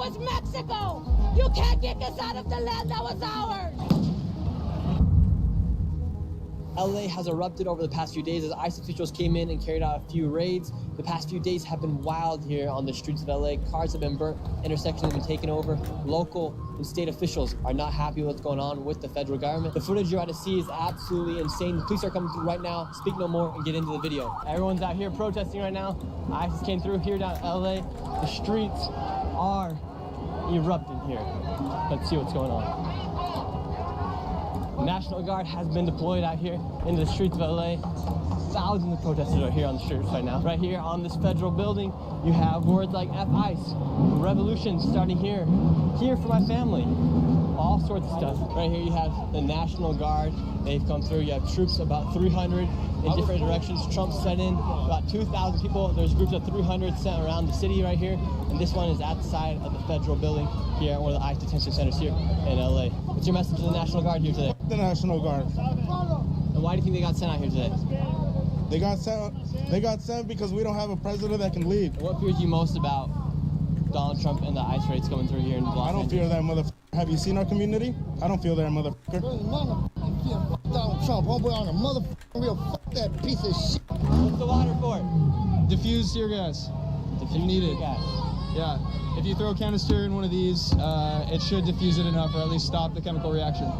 was Mexico. You can't kick us out of the land that was ours. LA has erupted over the past few days as ICE officials came in and carried out a few raids. The past few days have been wild here on the streets of LA. Cars have been burnt, intersections have been taken over. Local and state officials are not happy with what's going on with the federal government. The footage you're about to see is absolutely insane. The police are coming through right now. Speak no more and get into the video. Everyone's out here protesting right now. ISIS came through here down in LA. The streets are erupting here. Let's see what's going on. National Guard has been deployed out here into the streets of LA. Thousands of protesters are here on the streets right now. Right here on this federal building, you have words like F-ICE, revolution starting here, here for my family, all sorts of stuff. Right here you have the National Guard. They've come through. You have troops, about 300 in different directions. Trump sent in about 2,000 people. There's groups of 300 sent around the city right here. And this one is at the side of the federal building here at one of the ICE detention centers here in LA. What's your message to the National Guard here today? The National Guard. And why do you think they got sent out here today? They got sent because we don't have a president that can lead. What fears you most about Donald Trump and the ICE raids coming through here in Los Angeles? I don't fear that motherfucker. Have you seen our community? I don't feel that motherfucker. Donald Trump, homeboy on a motherfucking real fuck that piece of shit. What's the water for? Diffuse tear gas. If you need it. Gas. Yeah. If you throw a canister in one of these, it should diffuse it enough, or at least stop the chemical reaction.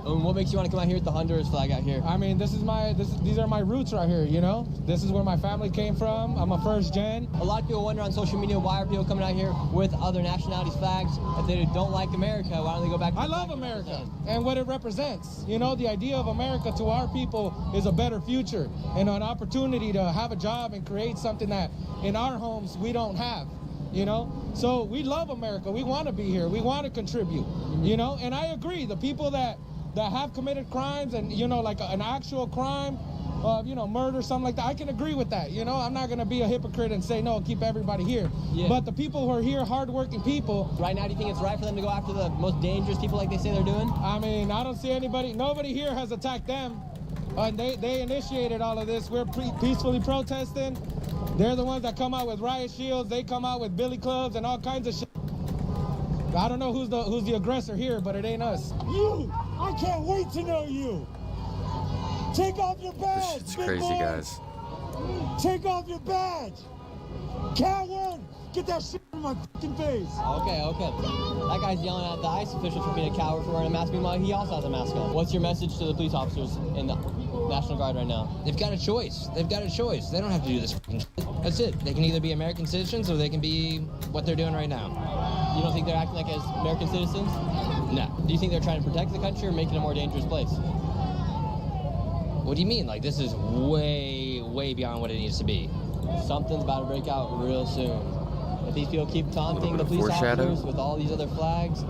What makes you want to come out here with the Honduras flag out here? I mean, these are my roots right here, you know? This is where my family came from. I'm a first gen. A lot of people wonder on social media, why are people coming out here with other nationalities' flags? If they don't like America, why don't they go back to I love America and what it represents. You know, the idea of America to our people is a better future and an opportunity to have a job and create something that in our homes we don't have. You know, so we love America. We want to be here. We want to contribute, you know, and I agree. The people that have committed crimes and, you know, like an actual crime of, you know, murder, something like that, I can agree with that. You know, I'm not going to be a hypocrite and say, no, keep everybody here. Yeah. But the people who are here, hardworking people. Right now, do you think it's right for them to go after the most dangerous people like they say they're doing? I mean, I don't see nobody here has attacked them. And they initiated all of this. We're peacefully protesting. They're the ones that come out with riot shields. They come out with billy clubs and all kinds of shit. I don't know who's the aggressor here, but it ain't us. You! I can't wait to know you! Take off your badge, This is crazy, boy. guys. Take off your badge! Coward! Get that shit from my fucking face! Okay. That guy's yelling at the ICE officials for being a coward for wearing a mask. Meanwhile, he also has a mask on. What's your message to the police officers in the National Guard right now? They've got a choice. They don't have to do this fucking shit. That's it. They can either be American citizens or they can be what they're doing right now. You don't think they're acting like as American citizens? No. Do you think they're trying to protect the country or make it a more dangerous place? What do you mean? Like, this is way, way beyond what it needs to be. Something's about to break out real soon. If these people keep taunting the police officers with all these other flags,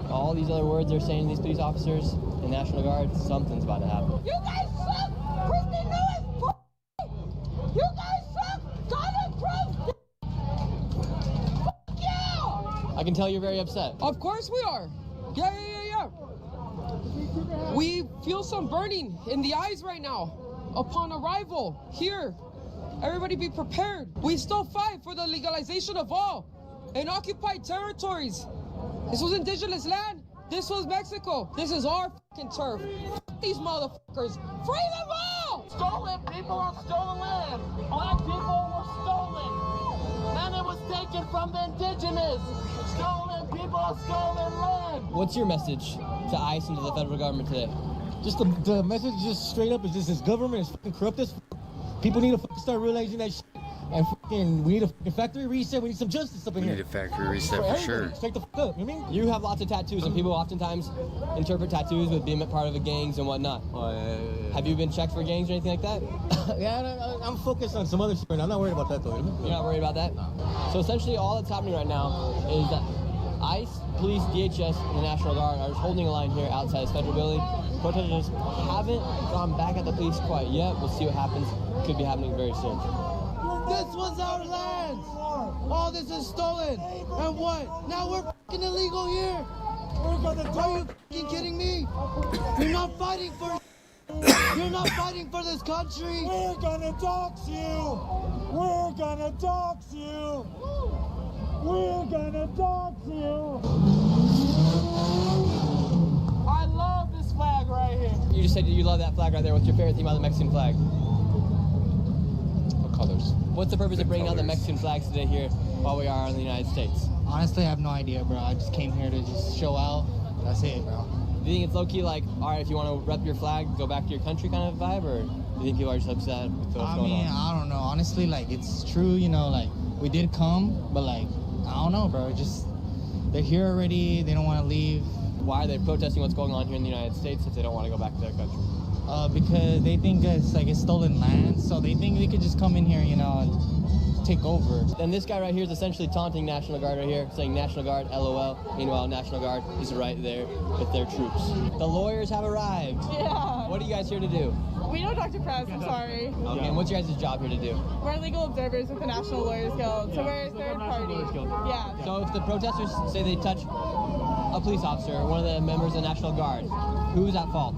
all these other words they're saying to these police officers and National Guard, something's about to happen. You guys suck! Christy Lewis, you guys suck! Donald Trump, I can tell you're very upset. Of course we are. Yeah. We feel some burning in the eyes right now. Upon arrival here, everybody be prepared. We still fight for the legalization of all in occupied territories. This was indigenous land. This was Mexico. This is our fucking turf. F these motherfuckers. Free them all! Stolen people on stolen land. Black people were stolen. Then it was taken from the indigenous. Stolen people on stolen land. What's your message to ICE and to the federal government today? Just the message just straight up is just this government is fucking corrupt as people need to fucking start realizing that shit. And fucking, we need a fucking factory reset. We need some justice up in We here. need a factory reset for sure. Straight the fuck up, you know what I mean? You have lots of tattoos, and people oftentimes interpret tattoos with being a part of a gangs and whatnot. Have you been checked for gangs or anything like that? Yeah, I'm focused on some other shit. I'm not worried about that though. You're not worried about that? So essentially all that's happening right now is that ICE, police, DHS, and the National Guard are just holding a line here outside this federal building. Protesters haven't gone back at the police quite yet. We'll see what happens. Could be happening very soon. This was our land. All this is stolen. And what? Now we're fucking illegal here. Are you fucking kidding me? You're not fighting for You're not fighting for this country. We're gonna dox you. We're gonna dox you. We're gonna dox you. I love this flag right here. You just said you love that flag right there. What's your favorite thing about the Mexican flag? What colors? What's the purpose of bringing out the Mexican flags today here while we are in the United States? Honestly, I have no idea, bro. I just came here to just show out. That's it, bro. Do you think it's low-key like, all right, if you want to rep your flag, go back to your country kind of vibe, or do you think people are just upset with what's going on? I don't know. Honestly, like, it's true, you know, like, we did come, but, like, I don't know, bro. Just, they're here already. They don't want to leave. Why are they protesting what's going on here in the United States if they don't want to go back to their country? Because they think it's, like, it's stolen land, so they think they could just come in here, you know, and take over. And this guy right here is essentially taunting National Guard right here, saying National Guard, LOL. Meanwhile, National Guard is right there with their troops. The lawyers have arrived. Yeah. What are you guys here to do? We don't talk to press, I'm sorry. Okay, and what's your guys' job here to do? We're legal observers with the National Lawyers Guild, so we're a third party. Yeah. So if the protesters say they touch a police officer, one of the members of the National Guard, who's at fault?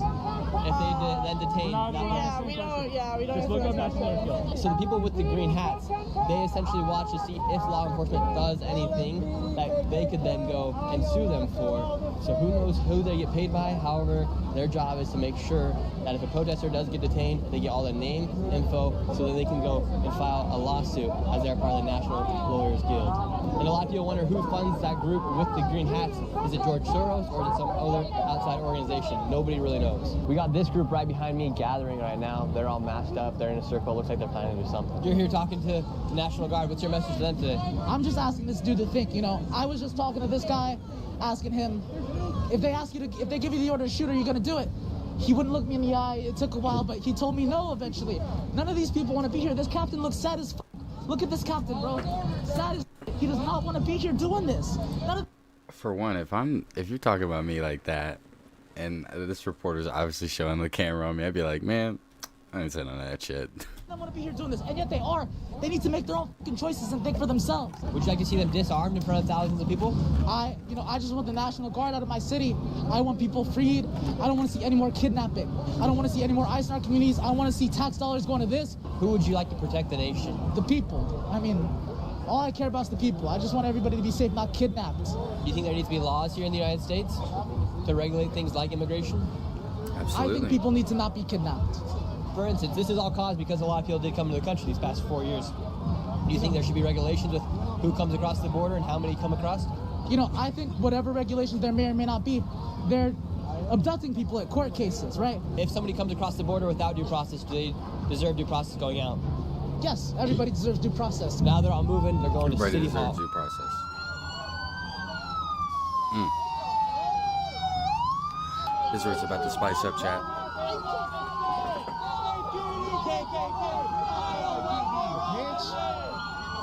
If they then detain that person? We don't. Just look up National Guard. So the people with the green hats, they essentially watch to see if law enforcement does anything that they could then go and sue them for. So who knows who they get paid by? However, their job is to make sure that if a protester does get detained, they get all their name, info, so that they can go and file a lawsuit as they're part of the National Lawyers Guild. And a lot of people wonder who funds that group with the green hats. Is it George Soros or is it some other outside organization? Nobody really knows. We got this group right behind me gathering right now. They're all masked up. They're in a circle. Looks like they're planning to do something. You're here talking to the National Guard. What's your message to them today? I'm just asking this dude to think, you know. I was just talking to this guy, asking him, if they give you the order to shoot, are you gonna do it? He wouldn't look me in the eye. It took a while, but he told me no eventually. None of these people want to be here. This captain looks sad as f***. Look at this captain, bro. Sad as f***. He does not want to be here doing this. For one, if you're talking about me like that, and this reporter's obviously showing the camera on me, I'd be like, man, I ain't saying none of that shit. I don't want to be here doing this, and yet they are. They need to make their own fucking choices and think for themselves. Would you like to see them disarmed in front of thousands of people? I just want the National Guard out of my city. I want people freed. I don't want to see any more kidnapping. I don't want to see any more ICE in our communities. I want to see tax dollars going to this. Who would you like to protect the nation? The people. I mean, all I care about is the people. I just want everybody to be safe, not kidnapped. Do you think there needs to be laws here in the United States to regulate things like immigration? Absolutely. I think people need to not be kidnapped. For instance, this is all caused because a lot of people did come to the country these past 4 years. Do you think there should be regulations with who comes across the border and how many come across? You know, I think whatever regulations there may or may not be, they're abducting people at court cases, right? If somebody comes across the border without due process, do they deserve due process going out? Yes, everybody deserves due process. Now they're all moving, they're going to City Hall. Due process. This is where it's about to spice up, chat.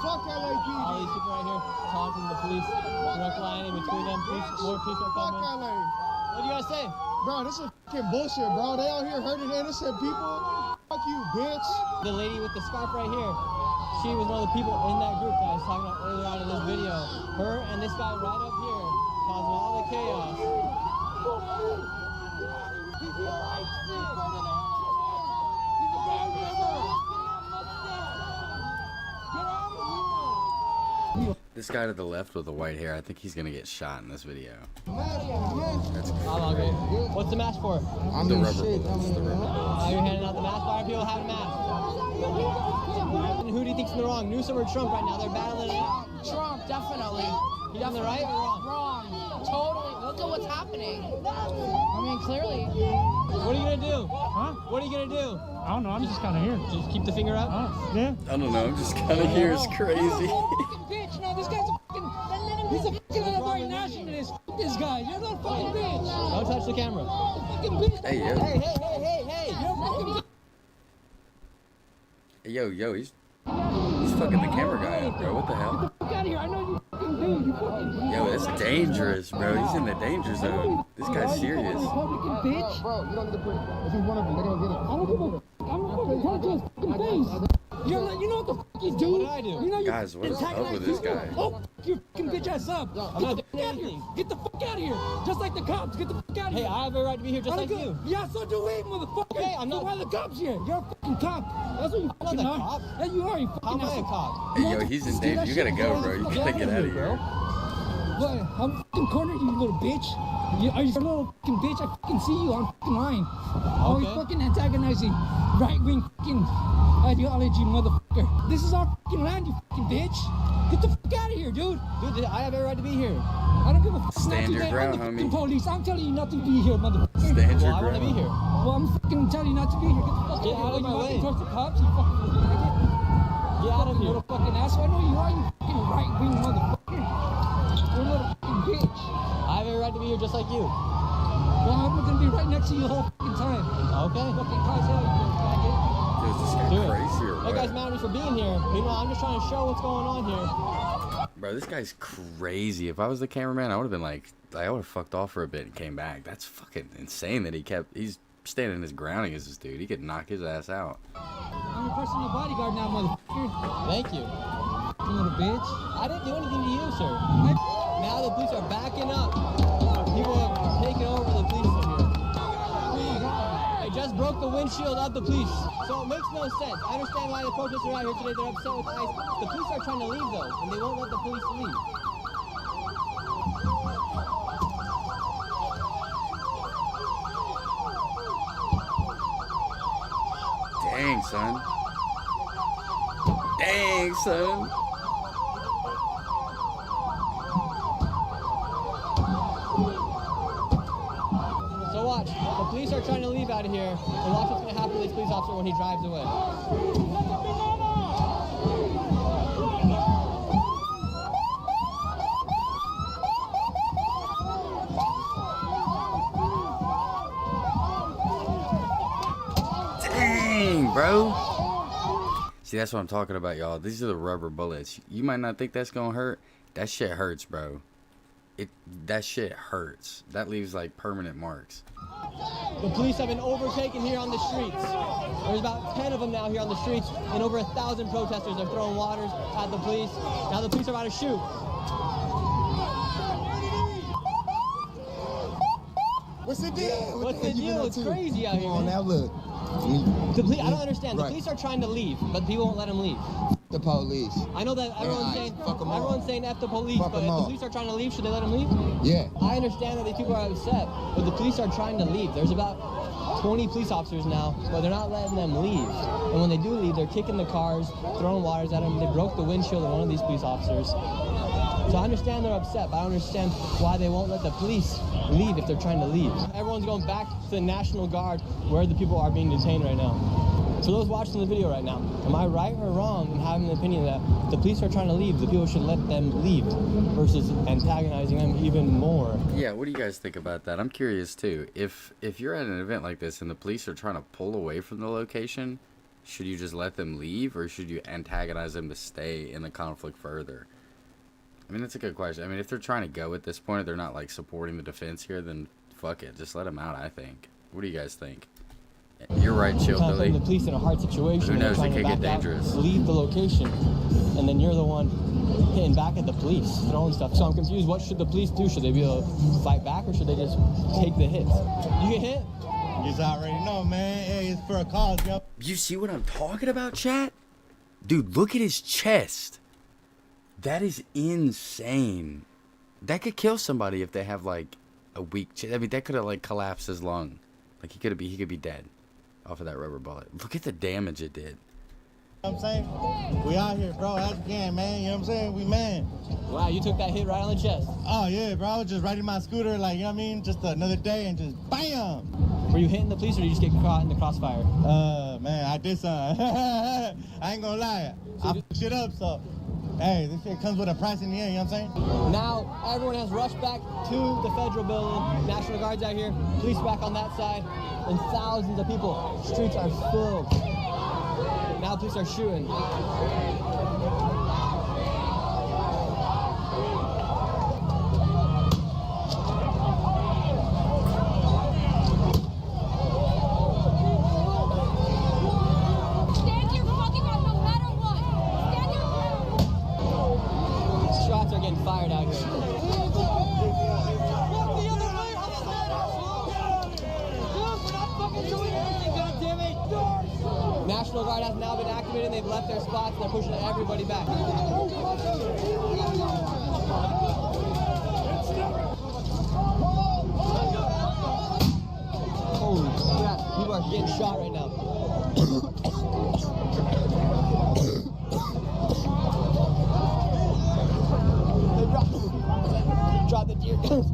Fuck LAPD. All these people right here taunting the police. Direct line in between them. More police are coming. Fuck LA. What do you guys say? Bro, this is fucking bullshit, bro. They out here hurting innocent people. Fuck you, bitch. The lady with the scarf right here, she was one of the people in that group that I was talking about earlier on in this video. Her and this guy right up here causing all the chaos. This guy to the left with the white hair, I think he's gonna get shot in this video. That's okay. What's the mask for? I'm the rubber bullets. The rubber bullets. You're handing out the mask. Why are people having masks? And who do you think's in the wrong? Newsom or Trump right now? They're battling it out. Trump, definitely. You on the right or wrong? Wrong. Totally. Look at what's happening. I mean, clearly. What are you gonna do? Huh? What are you gonna do? I don't know. I'm just kind of here. Just keep the finger up? Yeah. I don't know. I'm just kind of here. It's crazy. Bitch, no, this guy's a fucking. He's a fucking white nationalist. F this guy. You're not a fucking bitch. Don't touch the camera. Fucking bitch. Hey, yo. Hey. You're a fucking. Hey, yo, he's fucking the camera guy up, bro. What the hell? Get the fuck out of here. I know you fucking do. You fucking. Yo, it's dangerous, bro. He's in the danger zone. This guy's serious. Bitch. Bro, you don't need to put. If he's one of them, they're gonna get it. I don't give a. I'm not fucking touch his fucking face. You know what the fuck you do? What did I do? You know, Guys, what is up with this guy? Oh, you fucking bitch ass up. I'm not doing anything. Get the fuck out of here. Just like the cops. Get the fuck out of here. Hey, I have a right to be here just like you. Yeah, so do we, motherfucker. Hey, I'm not. So why the cops here? You're a fucking cop. That's what you I'm not fucking the are. cop. Yeah, you are. You fucking How am I a asshole. cop? Hey, yo, he's in danger. You gotta go, bro. You gotta get out of here. What? I'm fucking cornered, you little bitch. Are you a little fucking bitch? I fucking see you on fucking line. Oh, you fucking antagonizing right-wing fucking ideology, motherfucker. This is our fucking land, you fucking bitch. Get the fuck out of here, dude. Dude, I have every right to be here. I don't give a fuck. Stand your ground, I'm the homie. fucking police. I'm telling you not to be here, motherfucker. Stand your I want to be ground. here. Well, I'm fucking telling you not to be here. Get the fuck Get out out of of my here. way. You towards the cops, you fucking little faggot. Get out of here. Little fucking asshole. I know you are, you fucking right-wing motherfucker. You're a little fucking bitch. I have every right to be here just like you. Well, I'm gonna be right next to you the whole fucking time. Okay. Fucking cause hell, you little faggot. Dude, is this guy Do it. crazy or That guy's what? mad at me for being here. Meanwhile, I'm just trying to show what's going on here. Bro, this guy's crazy. If I was the cameraman, I would have been like, I would have fucked off for a bit and came back. That's fucking insane that he's standing his ground against this dude. He could knock his ass out. I'm your personal bodyguard now, motherfucker. Thank you. You little bitch. I didn't do anything to you, sir. Now the police are backing up. People have taken over the police in here. They just broke the windshield of the police. So it makes no sense. I understand why the protesters are out here today. They're upset with ICE. The police are trying to leave, though, and they won't let the police leave. Dang, son. Dang, son. So watch. The police are trying to leave out of here, and watch what's going to happen to this police officer when he drives away. Dang, bro. See, that's what I'm talking about, y'all. These are the rubber bullets. You might not think that's gonna hurt. That shit hurts, bro. That shit hurts. That leaves like permanent marks. The police have been overtaken here on the streets. There's about 10 of them now here on the streets, and over 1,000 protesters are throwing waters at the police. Now the police are about to shoot. What's the deal? What's the deal? It's crazy out here, Come on man. now, look. The police, I don't understand. The Right. police are trying to leave, but people won't let them leave. The police. I know that everyone's saying F the police, Fuck but if 'em the all. police are trying to leave, should they let them leave? Yeah. I understand that these people are upset, but the police are trying to leave. There's about 20 police officers now, but they're not letting them leave. And when they do leave, they're kicking the cars, throwing waters at them. They broke the windshield of one of these police officers. So I understand they're upset, but I don't understand why they won't let the police leave if they're trying to leave. Everyone's going back to the National Guard where the people are being detained right now. For those watching the video right now, am I right or wrong in having the opinion that the police are trying to leave, the people should let them leave versus antagonizing them even more? Yeah, what do you guys think about that? I'm curious too. If you're at an event like this and the police are trying to pull away from the location, should you just let them leave or should you antagonize them to stay in the conflict further? I mean, that's a good question. I mean, if they're trying to go at this point, they're not like supporting the defense here, then fuck it, just let them out, I think. What do you guys think? You're right, Chill Kind of Billy. putting the police in a hard situation. Who knows, They're it trying could to get back out, dangerous. leave the location, and then you're the one hitting back at the police, throwing stuff. So I'm confused. What should the police do? Should they be able to fight back, or should they just take the hits? You get hit? You already know, man. Hey, it's for a cause, yo. You see what I'm talking about, chat? Dude, look at his chest. That is insane. That could kill somebody if they have like a weak chest. I mean, that could have like collapsed his lung. Like he could be dead off of that rubber bullet. Look at the damage it did. You know what I'm saying? We out here, bro, as we can, man. You know what I'm saying? We man. Wow, you took that hit right on the chest. Oh, yeah, bro. I was just riding my scooter, like, you know what I mean? Just another day and just BAM! Were you hitting the police or did you just get caught in the crossfire? Man, I did something. I ain't gonna lie. I fucked shit up, so, hey, this shit comes with a price in the end, you know what I'm saying? Now, everyone has rushed back to the federal building. National Guard's out here, police back on that side, and thousands of people. Streets are filled. Now police are shooting. Stand your fucking ground no matter National Guard has now been activated. They've left their spots and they're pushing everybody back. Holy crap, people are getting shot right now. They dropped the deer guns.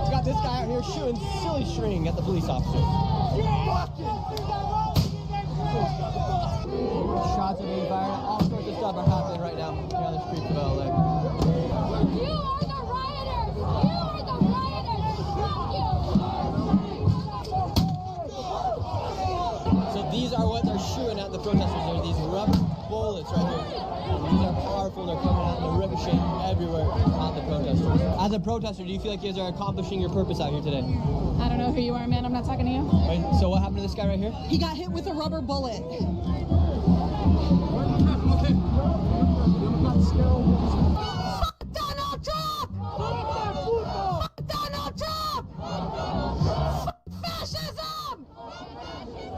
Got this guy out here shooting silly string at the police officer. Shots are being fired. All sorts of stuff are happening right now here on the streets of LA. You are the rioters! You are the rioters! Fuck you! So these are what they're shooting at the protesters. There are these rubber bullets right here. These are powerful. They're coming out and they're ricocheting everywhere at the protesters. As a protester, do you feel like you guys are accomplishing your purpose out here today? I don't know who you are, man. I'm not talking to you. Right, so what happened to this guy right here? He got hit with a rubber bullet. Fuck Donald Trump! Fuck Donald Trump! Fuck fascism!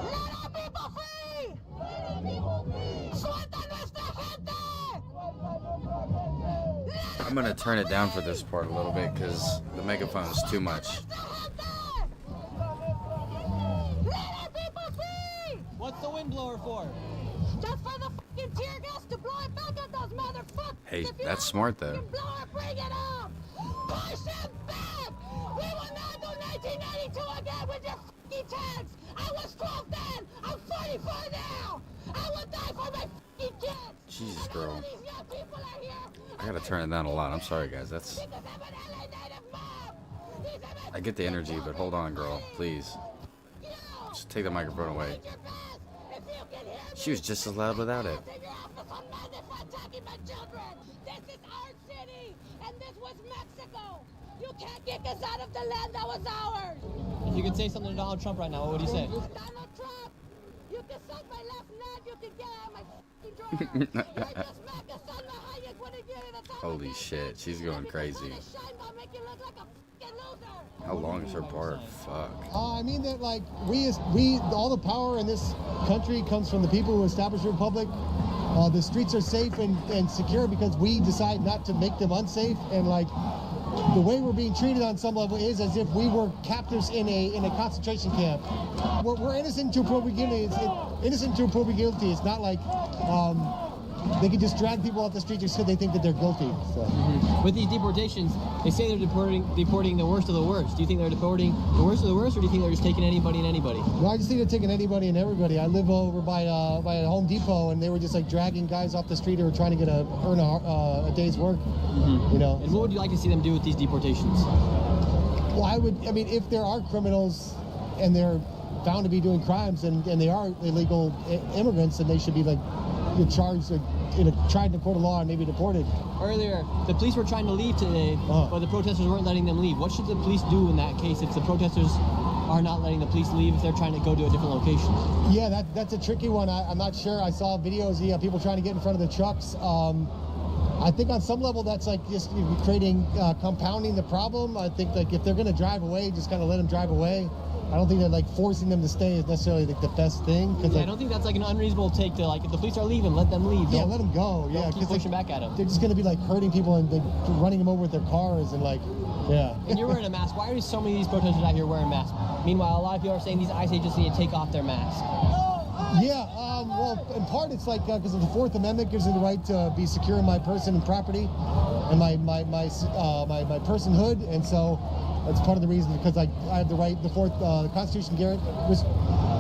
Let our people free! Suelta nuestra gente! I'm gonna turn it down for this part a little bit because the megaphone is too much. What's the windblower for? Just for the fucking tear gas to blow it back at those motherfuckers! Hey, that's smart though. Blower, bring it up! Push them back! We will not do 1982 again with your fucking tanks! I was 12 then! I'm 44 now! I will die for my fucking kids! Jesus, girl. These young people are here! I gotta turn it down a lot. I'm sorry, guys. That's. I get the energy, but hold on, girl. Please. Just take the microphone away. She was just as loud without it. This is our city, and this was Mexico. You can't kick us out of the land that was ours. If you could say something to Donald Trump right now, what would you say? Donald Trump, you can suck my left nut, you can get out of my fucking drawer. You're just Mecca Salma Hayek when they give you the time. Holy shit, she's going crazy. Shine gonna make you look like a fucking loser. How long is her part? Fuck. I mean that like we all the power in this country comes from the people who established the republic. The streets are safe and secure because we decide not to make them unsafe, and like the way we're being treated on some level is as if we were captives in a concentration camp. We're innocent until proven guilty. Innocent until proven guilty. It's not like they can just drag people off the street just because they think that they're guilty. So. With these deportations, they say they're deporting the worst of the worst. Do you think they're deporting the worst of the worst, or do you think they're just taking anybody and anybody? No, I just think they're taking anybody and everybody. I live over by a Home Depot, and they were just like dragging guys off the street who were trying to earn a day's work. You know. And what would you like to see them do with these deportations? Well, I mean, if there are criminals and they're found to be doing crimes and they are illegal immigrants, then they should be like charged, tried in a court of law and maybe deported. Earlier, the police were trying to leave today, but the protesters weren't letting them leave. What should the police do in that case if the protesters are not letting the police leave if they're trying to go to a different location? Yeah, that's a tricky one. I'm not sure. I saw videos, people trying to get in front of the trucks. I think on some level that's like just creating, compounding the problem. I think like if they're going to drive away, just kind of let them drive away. I don't think that like forcing them to stay is necessarily like the best thing. Yeah, I don't think that's like an unreasonable take to like if the police are leaving, let them leave. Yeah, let them go. Yeah, keep pushing back at them. They're just gonna be like hurting people and like running them over with their cars and like, yeah. And you're wearing a mask. Why are so many of these protesters out here wearing masks? Meanwhile, a lot of people are saying these ICE agents need to take off their masks. Yeah, well, in part it's like because of the Fourth Amendment gives me the right to be secure in my person and property and my personhood, and so. That's part of the reason, because I have the right, the Constitution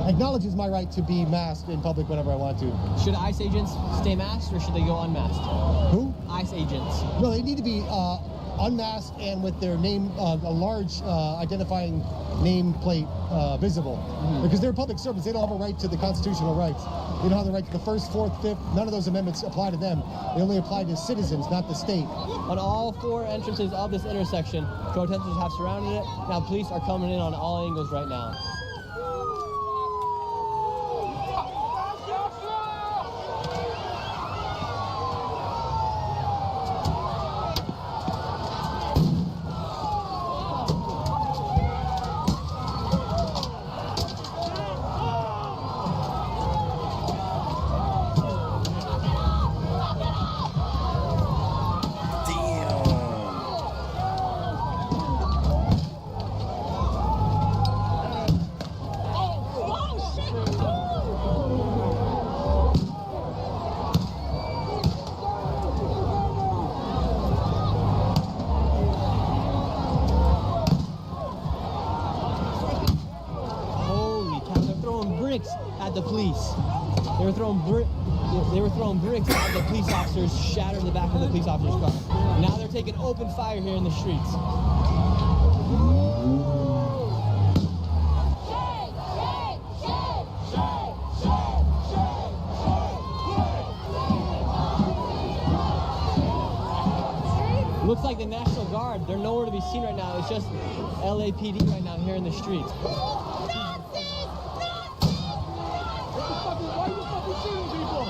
acknowledges my right to be masked in public whenever I want to. Should ICE agents stay masked or should they go unmasked? Who? ICE agents. No, they need to be unmasked and with their name, a large identifying nameplate visible. Because they're public servants, they don't have a right to the constitutional rights. They don't have the right to the First, Fourth, Fifth, none of those amendments apply to them. They only apply to citizens, not the state. On all four entrances of this intersection, protesters have surrounded it. Now police are coming in on all angles right now. the police. They were throwing bricks at the police officers, shattering the back of the police officer's car. Now they're taking open fire here in the streets. Looks like the National Guard, they're nowhere to be seen right now. It's just LAPD right now here in the streets. Why are you fucking shooting people?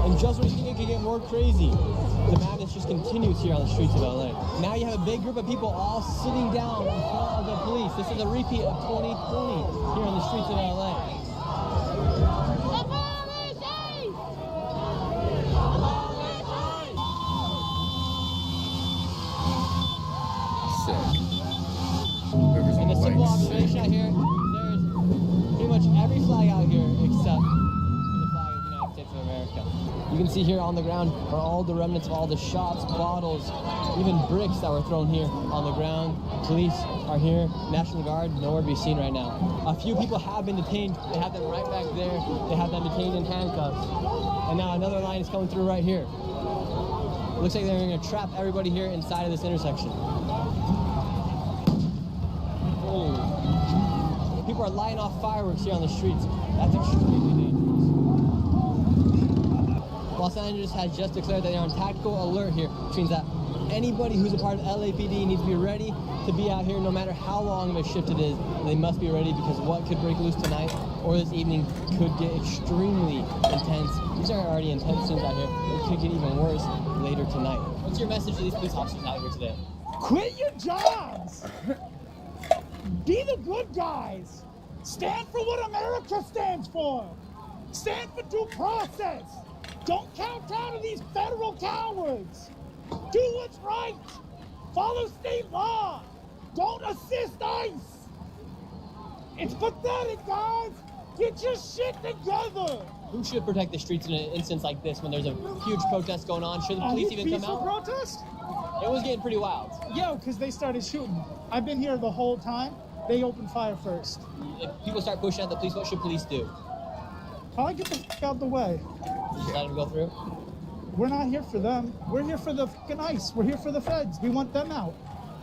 And just when you think it could get more crazy, the madness just continues here on the streets of LA. Now you have a big group of people all sitting down in front of the police. This is a repeat of 2020 here on the streets of LA. And the simple observation out here, there's pretty much every flag out here except the flag of the United States of America. You can see here on the ground are all the remnants of all the shots, bottles, even bricks that were thrown here on the ground. Police are here, National Guard, nowhere to be seen right now. A few people have been detained. They have them right back there. They have them detained in handcuffs. And now another line is coming through right here. Looks like they're going to trap everybody here inside of this intersection. People are lighting off fireworks here on the streets. That's extremely dangerous. Los Angeles has just declared that they're on tactical alert here, which means that anybody who's a part of LAPD needs to be ready to be out here no matter how long of a shift it is. They must be ready because what could break loose tonight or this evening could get extremely intense. These are already intense scenes out here. It could get even worse later tonight. What's your message to these police officers out here today? Quit your jobs! Be the good guys! Stand for what America stands for! Stand for due process! Don't kowtow to these federal cowards! Do what's right! Follow state law! Don't assist ICE! It's pathetic, guys! Get your shit together! Who should protect the streets in an instance like this when there's a huge protest going on? Should the police even come out? Protest? It was getting pretty wild. Yo, because they started shooting. I've been here the whole time. They opened fire first. If people start pushing at the police, what should police do? Probably get the fuck out the way. Just let them go through? We're not here for them. We're here for the fucking ICE. We're here for the feds. We want them out.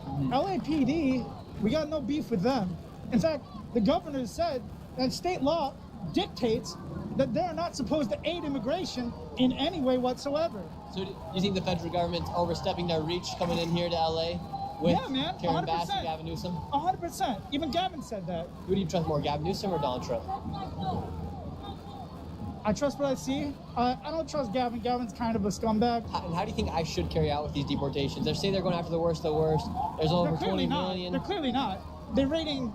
LAPD, we got no beef with them. In fact, the governor said that state law dictates that they're not supposed to aid immigration in any way whatsoever. So do you think the federal government's overstepping their reach coming in here to LA with Karen Bass and Gavin Newsom? 100%. Even Gavin said that. Who do you trust more, Gavin Newsom or Donald Trump? I trust what I see. I don't trust Gavin. Gavin's kind of a scumbag. And how do you think ICE should carry out with these deportations? They say they're going after the worst of the worst. There's over 20 million. They're clearly not. They're raiding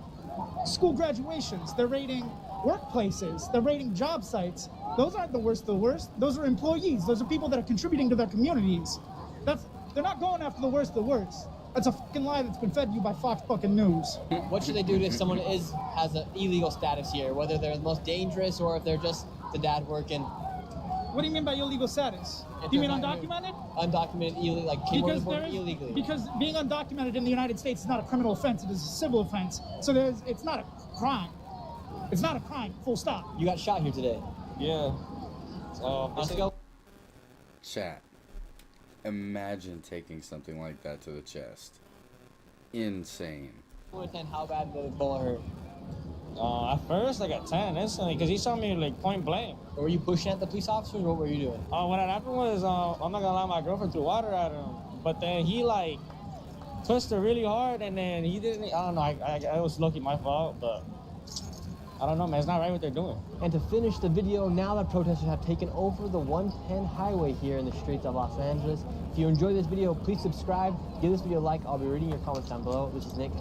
school graduations. They're raiding workplaces. They're raiding job sites. Those aren't the worst of the worst. Those are employees. Those are people that are contributing to their communities. They're not going after the worst of the worst. That's a fucking lie that's been fed to you by Fox fucking News. What should they do if someone has an illegal status here? Whether they're the most dangerous or if they're just the dad working. What do you mean by illegal status? Do you mean undocumented? Undocumented, like came over the border illegally. Because being undocumented in the United States is not a criminal offense, it is a civil offense. So it's not a crime. It's not a crime, full stop. You got shot here today. Yeah. Let's go. Chat. Imagine taking something like that to the chest. Insane. I understand how bad the bullet hurt. At first, I got 10 instantly because he saw me like point blank. Were you pushing at the police officers or what were you doing? What had happened was, I'm not gonna lie, my girlfriend threw water at him. But then he like twisted really hard and then he didn't, I don't know, it was low-key my fault, but I don't know, man, it's not right what they're doing. And to finish the video, now that protesters have taken over the 110 highway here in the streets of Los Angeles. If you enjoyed this video, please subscribe, give this video a like. I'll be reading your comments down below. This is Nick.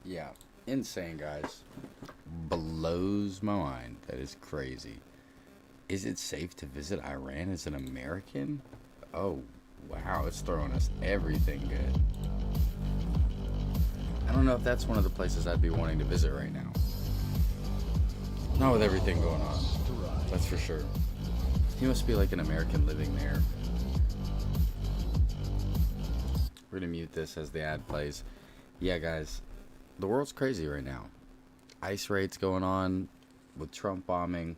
Yeah, insane, guys. Blows my mind. That is crazy. Is it safe to visit Iran as an American? Oh, Wow, it's throwing us everything good. I don't know if that's one of the places I'd be wanting to visit right now. Not with everything going on, that's for sure. He must be like an American living there. We're gonna mute this as the ad plays. Yeah, guys, the world's crazy right now. ICE raids going on with Trump bombing,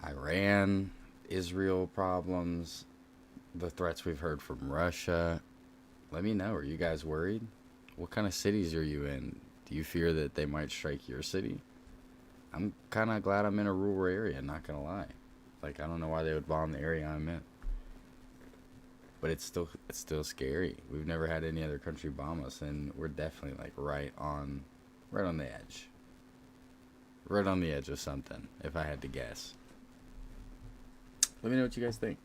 Iran, Israel problems, the threats we've heard from Russia. Let me know, are you guys worried? What kind of cities are you in? Do you fear that they might strike your city? I'm kind of glad I'm in a rural area, not gonna lie. Like, I don't know why they would bomb the area I'm in. But it's still scary. We've never had any other country bomb us, and we're definitely like right on the edge. Right on the edge of something, if I had to guess. Let me know what you guys think.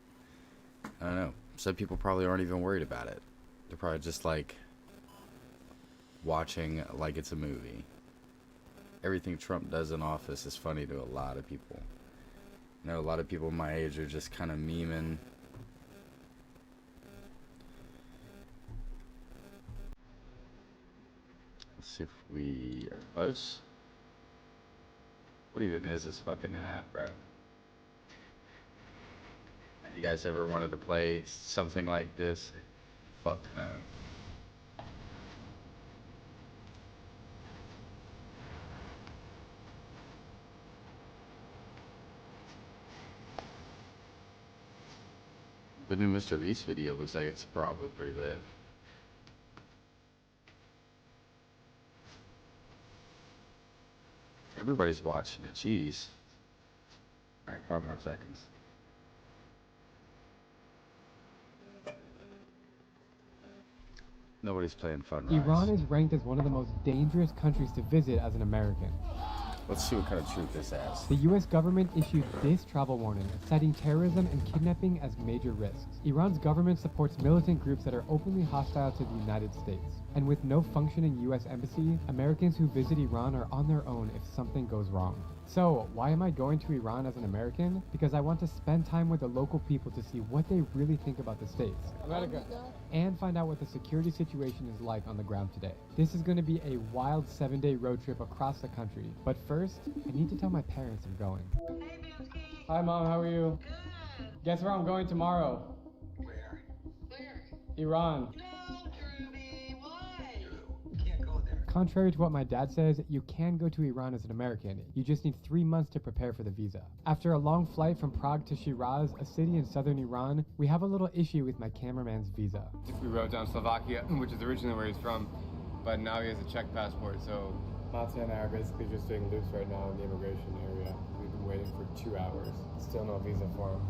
I don't know. Some people probably aren't even worried about it. They're probably just like watching like it's a movie. Everything Trump does in office is funny to a lot of people. I know a lot of people my age are just kind of memeing. Let's see if we are close. What even is this fucking app, bro? You guys ever wanted to play something like this? Fuck no. The new Mr. Beast video looks like it's probably pretty lit. Everybody's watching it, jeez. Alright, 5 more seconds. Nobody's playing fun. Iran is ranked as one of the most dangerous countries to visit as an American. Let's see what kind of truth this has. The U.S. government issued this travel warning, citing terrorism and kidnapping as major risks. Iran's government supports militant groups that are openly hostile to the United States. And with no functioning U.S. embassy, Americans who visit Iran are on their own if something goes wrong. So, why am I going to Iran as an American? Because I want to spend time with the local people to see what they really think about the states. America. And find out what the security situation is like on the ground today. This is going to be a wild 7-day road trip across the country. But first, I need to tell my parents I'm going. Hi Mom, how are you? Good. Guess where I'm going tomorrow? Where? Iran. Contrary to what my dad says, you can go to Iran as an American. You just need 3 months to prepare for the visa. After a long flight from Prague to Shiraz, a city in southern Iran, we have a little issue with my cameraman's visa. We wrote down Slovakia, which is originally where he's from, but now he has a Czech passport, so... Matze and I are basically just doing loops right now in the immigration area. We've been waiting for 2 hours. Still no visa for him.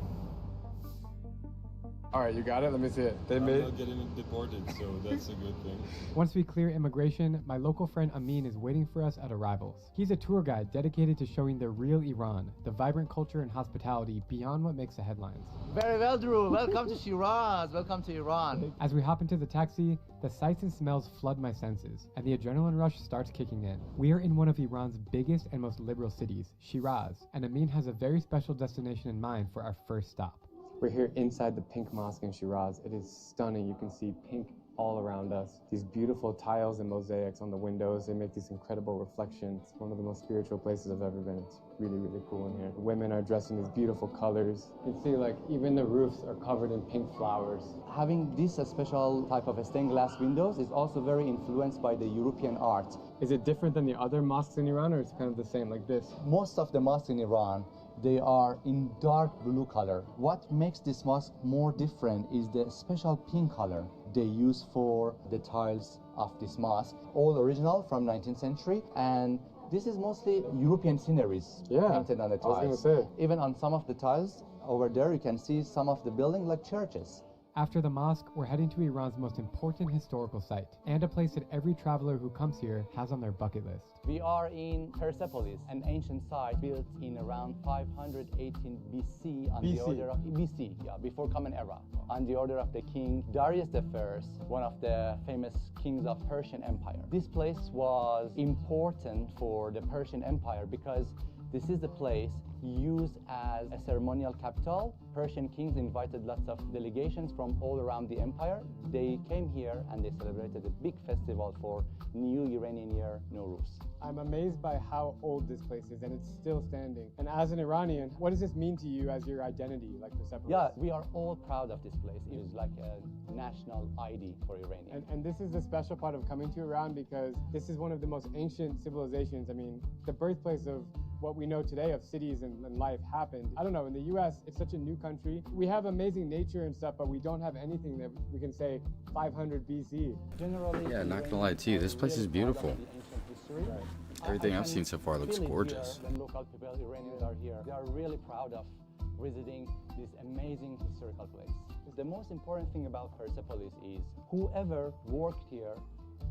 Alright, you got it? Let me see it. I'm not getting deported, so that's a good thing. Once we clear immigration, my local friend Amin is waiting for us at arrivals. He's a tour guide dedicated to showing the real Iran, the vibrant culture and hospitality beyond what makes the headlines. Very well, Drew. Welcome to Shiraz. Welcome to Iran. As we hop into the taxi, the sights and smells flood my senses, and the adrenaline rush starts kicking in. We are in one of Iran's biggest and most liberal cities, Shiraz, and Amin has a very special destination in mind for our first stop. We're here inside the Pink Mosque in Shiraz. It is stunning. You can see pink all around us. These beautiful tiles and mosaics on the windows, they make these incredible reflections. It's one of the most spiritual places I've ever been. It's really, really cool in here. The women are dressed in these beautiful colors. You can see like even the roofs are covered in pink flowers. Having this special type of stained glass windows is also very influenced by the European art. Is it different than the other mosques in Iran, or is it kind of the same like this? Most of the mosques in Iran, they are in dark blue color. What makes this mosque more different is the special pink color they use for the tiles of this mosque. All original from 19th century, and this is mostly European sceneries painted on the tiles. I was gonna say. Even on some of the tiles over there, you can see some of the buildings like churches. After the mosque, we're heading to Iran's most important historical site, and a place that every traveler who comes here has on their bucket list. We are in Persepolis, an ancient site built in around 518 BC on the order of BC, before Common Era, on the order of the king Darius I, one of the famous kings of Persian Empire. This place was important for the Persian Empire because this is the place used as a ceremonial capital. Persian kings invited lots of delegations from all around the empire. They came here and they celebrated a big festival for new Iranian year, Nowruz. I'm amazed by how old this place is, and it's still standing. And as an Iranian, what does this mean to you as your identity, like Persepolis? Yeah, we are all proud of this place. It is like a national ID for Iranians. And this is the special part of coming to Iran because this is one of the most ancient civilizations. I mean, the birthplace of what we know today of cities and life happened. I don't know, in the US, it's such a new country. We have amazing nature and stuff, but we don't have anything that we can say 500 BC. Generally, Yeah, not gonna lie to you, this place is beautiful. Right. Everything I've seen so far looks gorgeous. When local people, Iranians are here, they are really proud of visiting this amazing historical place. The most important thing about Persepolis is whoever worked here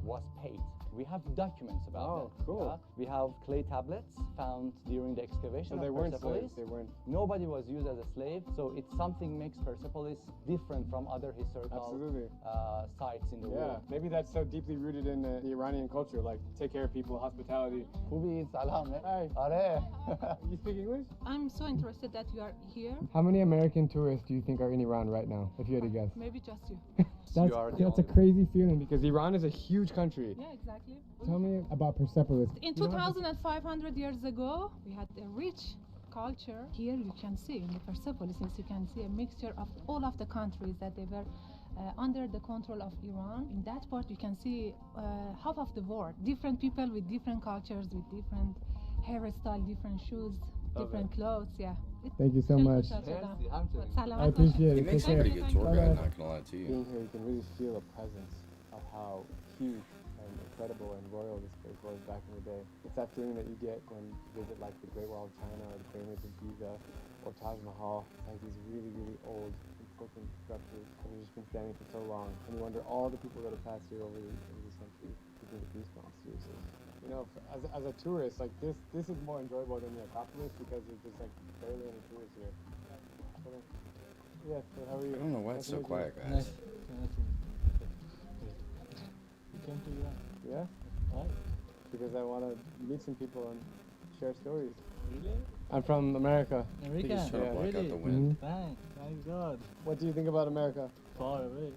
was paid. We have documents about that. Cool. Yeah? We have clay tablets found during the excavation So they of weren't Persepolis. slaves, they weren't. Nobody was used as a slave, so it's something makes Persepolis different from other historical sites in the world. Maybe that's so deeply rooted in the Iranian culture, like take care of people, hospitality. خوبی سلام. Hi. آره. You speak English? I'm so interested that you are here. How many American tourists do you think are in Iran right now, if you had to guess? Maybe just you. That's a crazy feeling because Iran is a huge country. Yeah, exactly. Tell me about Persepolis. In 2,500 years ago, we had a rich culture. Here you can see in the Persepolis, you can see a mixture of all of the countries that they were under the control of Iran. In that part, you can see half of the world. Different people with different cultures, with different hairstyle, different shoes, different clothes. Yeah. Thank you so much. I appreciate it. He makes a pretty good tour guide, not gonna lie to you. Being here, you can really feel a presence of how huge and incredible and royal this place was back in the day. It's that feeling that you get when you visit like the Great Wall of China or the pyramids of Giza or Taj Mahal, like these really, really old, important structures that have just been standing for so long. And you wonder all the people that have passed here over the centuries. You get goosebumps, seriously. You know, as a tourist, like this is more enjoyable than the Acropolis because there's just like barely any tourists here. Yes, so how are you? I don't know why it's so quiet, guys. Nice. You came to Iran? Yeah? Why? Because I want to meet some people and share stories. Really? I'm from America. America? He's trying to block out the Thanks. wind. Thank God. What do you think about America? Far away.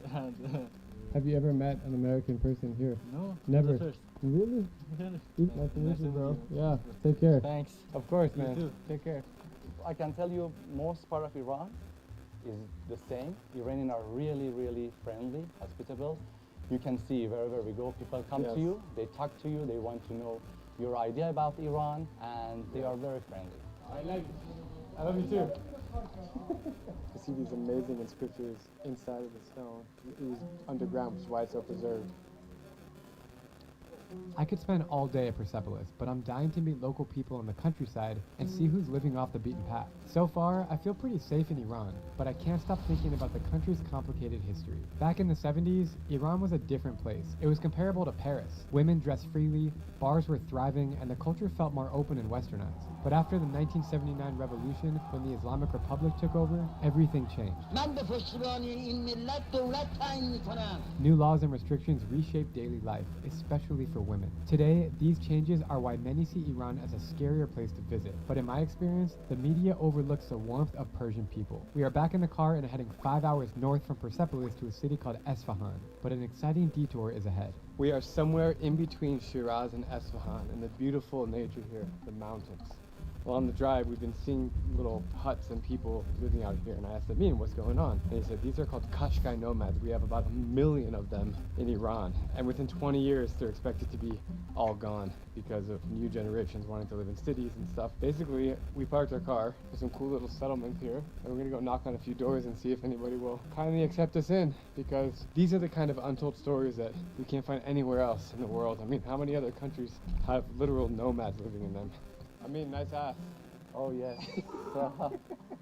Have you ever met an American person here? No. Never. The first. Really? Nice to meet you, bro. Yeah. Take care. Thanks. Of course, You man. too. Take care. I can tell you most part of Iran is the same. Iranians are really, really friendly, hospitable. You can see wherever we go, people come to you, they talk to you, they want to know your idea about Iran, and they are very friendly. I like it. I love you too. To see these amazing inscriptions inside of the stone. It was underground, which is why it's so preserved. I could spend all day at Persepolis, but I'm dying to meet local people in the countryside and see who's living off the beaten path. So far, I feel pretty safe in Iran, but I can't stop thinking about the country's complicated history. Back in the 70s, Iran was a different place. It was comparable to Paris. Women dressed freely, bars were thriving, and the culture felt more open and westernized. But after the 1979 revolution, when the Islamic Republic took over, everything changed. New laws and restrictions reshaped daily life, especially for women. Today, these changes are why many see Iran as a scarier place to visit. But in my experience, the media overlooks the warmth of Persian people. We are back in the car and heading 5 hours north from Persepolis to a city called Esfahan, but an exciting detour is ahead. We are somewhere in between Shiraz and Esfahan, and the beautiful nature here, the mountains. Well, on the drive, we've been seeing little huts and people living out here, and I asked Amin, what's going on? And he said, these are called Qashqai nomads. We have about 1 million of them in Iran, and within 20 years, they're expected to be all gone because of new generations wanting to live in cities and stuff. Basically, we parked our car. There's some cool little settlements here, and we're gonna go knock on a few doors and see if anybody will kindly accept us in, because these are the kind of untold stories that we can't find anywhere else in the world. I mean, how many other countries have literal nomads living in them? I mean, nice ass. Oh, yes. Do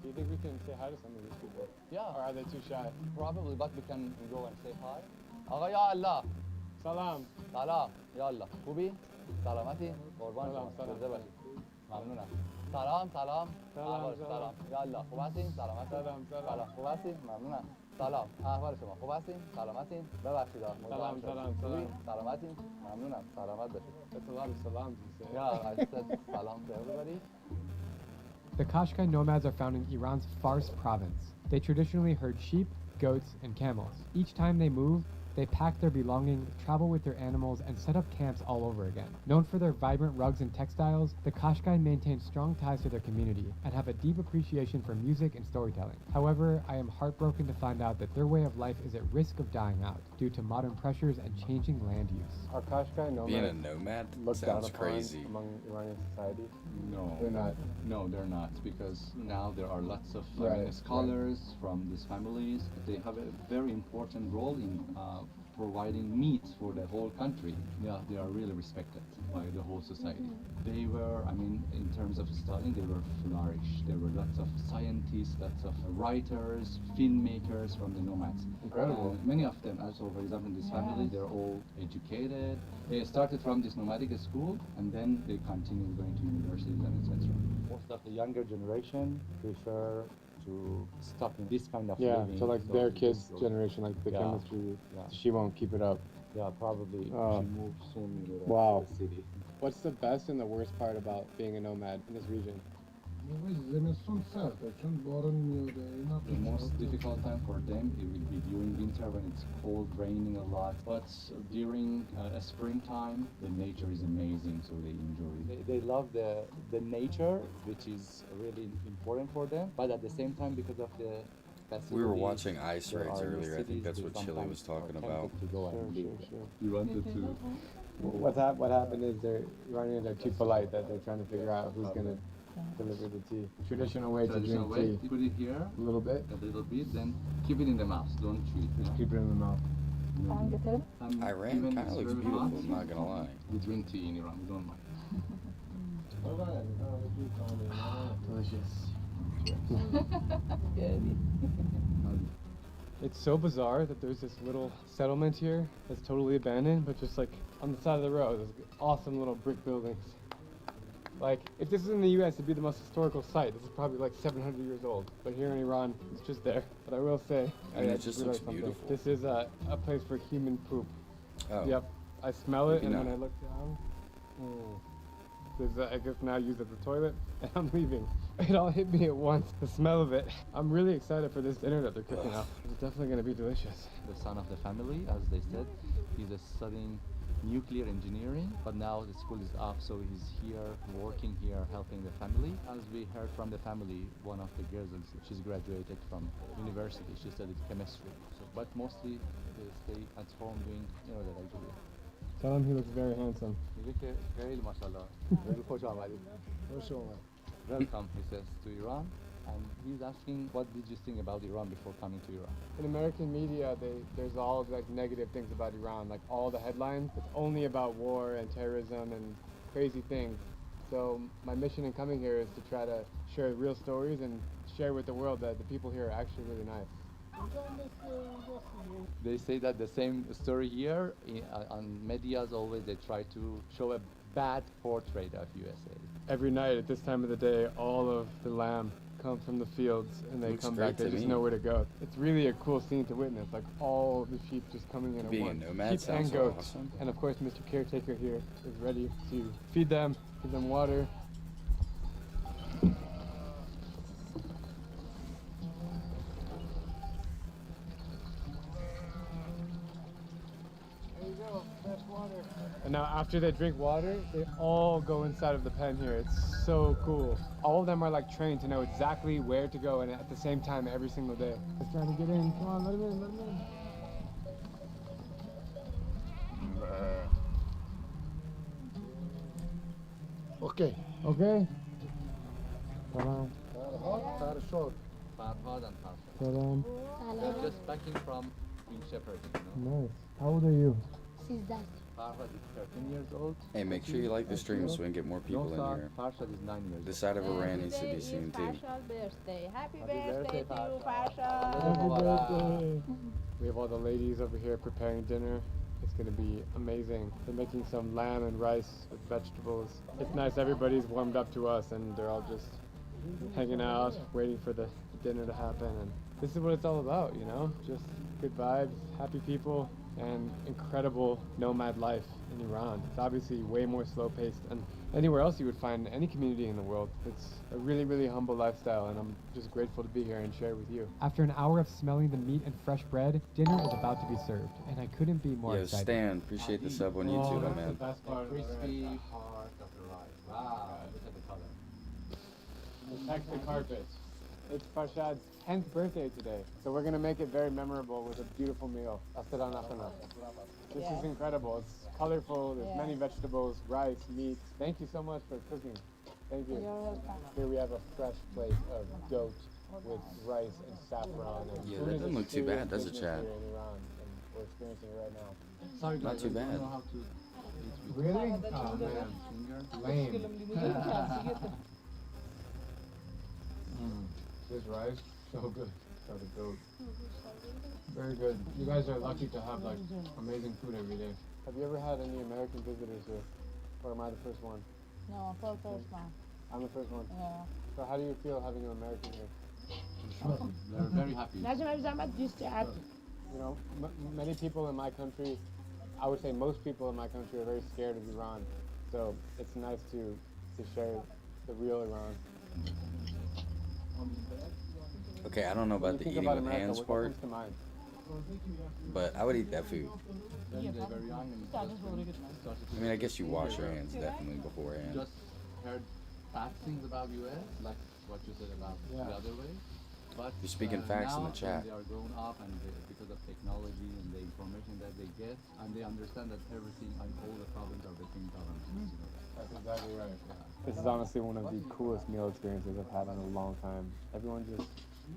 you think we can say hi to some of these people? Yeah. Or are they too shy? Probably, but we can go and say hi. آقا یا الله. سلام. سلام. یا الله. خوبی؟ سلامتی؟ قربان شما. سلام. زنده باشید. ممنونم. سلام سلام. سلام. سلام. یا الله. خوب هستین؟ سلامتی؟ سلام. سلام. خوب هستین؟ ممنونم. سلام. احوال شما خوب هستین؟ سلامتین؟ ببخشید. سلام. خوبی؟ سلامتین؟ ممنونم. سلامت باشید. That's a lot of salams you say. Yeah, I said salam to everybody. The Qashqai nomads are found in Iran's Fars province. They traditionally herd sheep, goats, and camels. Each time they move, they pack their belongings, travel with their animals, and set up camps all over again. Known for their vibrant rugs and textiles, the Qashqai maintain strong ties to their community and have a deep appreciation for music and storytelling. However, I am heartbroken to find out that their way of life is at risk of dying out due to modern pressures and changing land use. Are Qashqai nomads Being a nomad looked down sounds upon crazy. among Iranian society? No, They're not. No, they're not, because now there are lots of Right, scholars from these families. They have a very important role in providing meat for the whole country. Yeah, they are really respected by the whole society. They were, I mean, in terms of studying, they were flourished. There were lots of scientists, lots of writers, filmmakers from the nomads. Incredible. Many of them, also for example, in this family, they're all educated. They started from this nomadic school, and then they continued going to universities and etc. Most of the younger generation prefer to stop in this kind of Yeah, living. so like their kids' so- generation, like the Yeah, chemistry, yeah. she won't keep it up. Yeah, probably Oh. she moved soon to Wow. the city. What's the best and the worst part about being a nomad in this region? The most difficult time for them it will be during winter when it's cold, raining a lot. But during springtime, the nature is amazing, so they enjoy it. They love the nature, which is really important for them. But at the same time, because of the We were facilities, watching ice there raids are earlier. I think cities that's that what Chile was sometimes talking are about. tempted to go and live there. You wanted to. What happened is the Iranians are too polite that they're trying to figure out who's gonna deliver the tea. Traditional way to Traditional drink way, tea. put it here, A little bit. a little bit, then keep it in the mouth. Don't chew it. Just keep it in the mouth. And Iran even kind of it's looks very beautiful, hot, I'm not gonna lie. we drink tea in Iran. We don't mind. Delicious. It's so bizarre that there's this little settlement here that's totally abandoned, but just like on the side of the road, there's awesome little brick buildings. Like, if this is in the US, it'd be the most historical site. This is probably like 700 years old. But here in Iran, it's just there. But I will say, And it just just realized looks beautiful. This is a place for human poop. Oh. Yep. I smell it, Maybe and when not. I look down, there's I guess now used as a toilet, and I'm leaving. It all hit me at once, the smell of it. I'm really excited for this dinner that they're cooking up. It's definitely gonna be delicious. The son of the family, as they said, he's studying nuclear engineering, but now the school is up, so he's here, working here, helping the family. As we heard from the family, one of the girls, she's graduated from university, she studied chemistry. So, but mostly they stay at home doing, the regular. Tell him he looks very handsome. خیلی ماشاءالله. خیلی خوش آمدید. Welcome, he says, to Iran. And he's asking, what did you think about Iran before coming to Iran? In American media, there's all of like negative things about Iran, like all the headlines. It's only about war and terrorism and crazy things. So my mission in coming here is to try to share real stories and share with the world that the people here are actually really nice. They say that the same story here on medias always they try to show a bad portrait of USA. Every night at this time of the day, all of the lamb come from the fields and they Looks come great back. They to just me. know where to go. It's really a cool scene to witness, like all the sheep just coming in at Being a once. nomad Sheep sounds and so goats. awesome. And of course, Mr. Caretaker here is ready to feed them, give them water. And now after they drink water, they all go inside of the pen here. It's so cool. All of them are like trained to know exactly where to go and at the same time every single day. Let's try to get in. Come on, let him in, let him in. Okay. Okay. Salam. Farhad and Farshad. Salam. They're just backing from being shepherding, Nice. How old are you? Farhad is 13 years old. Hey, make sure you like the stream so we can get more people in here. Farshad is 9 years This side of Iran needs to be seen too. birthday. Happy birthday to you, Happy Pasha. birthday. We have all the ladies over here preparing dinner. It's gonna be amazing. They're making some lamb and rice with vegetables. It's nice, everybody's warmed up to us and they're all just hanging out, waiting for the dinner to happen. And this is what it's all about, you know? Just good vibes, happy people, and incredible nomad life in Iran. It's obviously way more slow-paced than anywhere else you would find any community in the world. It's a really, really humble lifestyle, and I'm just grateful to be here and share it with you. After an hour of smelling the meat and fresh bread, dinner is about to be served, and I couldn't be more Yo, excited. Stan, appreciate the sub on YouTube, that's man. the best part of the Crispy bread. heart of the rice. Wow, look at the color. Protect the carpet. It's Farshad's 10th birthday today, so we're gonna make it very memorable with a beautiful meal. This is incredible. It's colorful. There's many vegetables, rice, meat. Thank you so much for cooking. Thank you. Here we have a fresh plate of goat with rice and saffron. And Yeah, food that is a doesn't look too serious bad, does it, business Chad? here in Iran, and we're experiencing it right now. Sorry, Not guys, too I don't bad. know how to eat with Really? finger. Oh, man. Lame. This rice, so good. So the goat. Very good. You guys are lucky to have like amazing food every day. Have you ever had any American visitors here? Or am I the first one? No, for the first one. I'm the first one. Yeah. So how do you feel having an American here? They're very happy. You know, many people in my country, I would say most people in my country are very scared of Iran. So it's nice to share the real Iran. Okay, I don't know about the Think eating about with America, hands what part, comes to mind? but I would eat that food. When they were young and started I mean, I guess you wash your hands definitely beforehand. just heard bad things about US, like what you said about the other way. But You're speaking facts in now the chat. They are grown up and because of technology and the information that they get, and they understand that everything and all the problems are between governments. You know. That's exactly right. This is honestly one of the coolest meal experiences I've had in a long time. Everyone just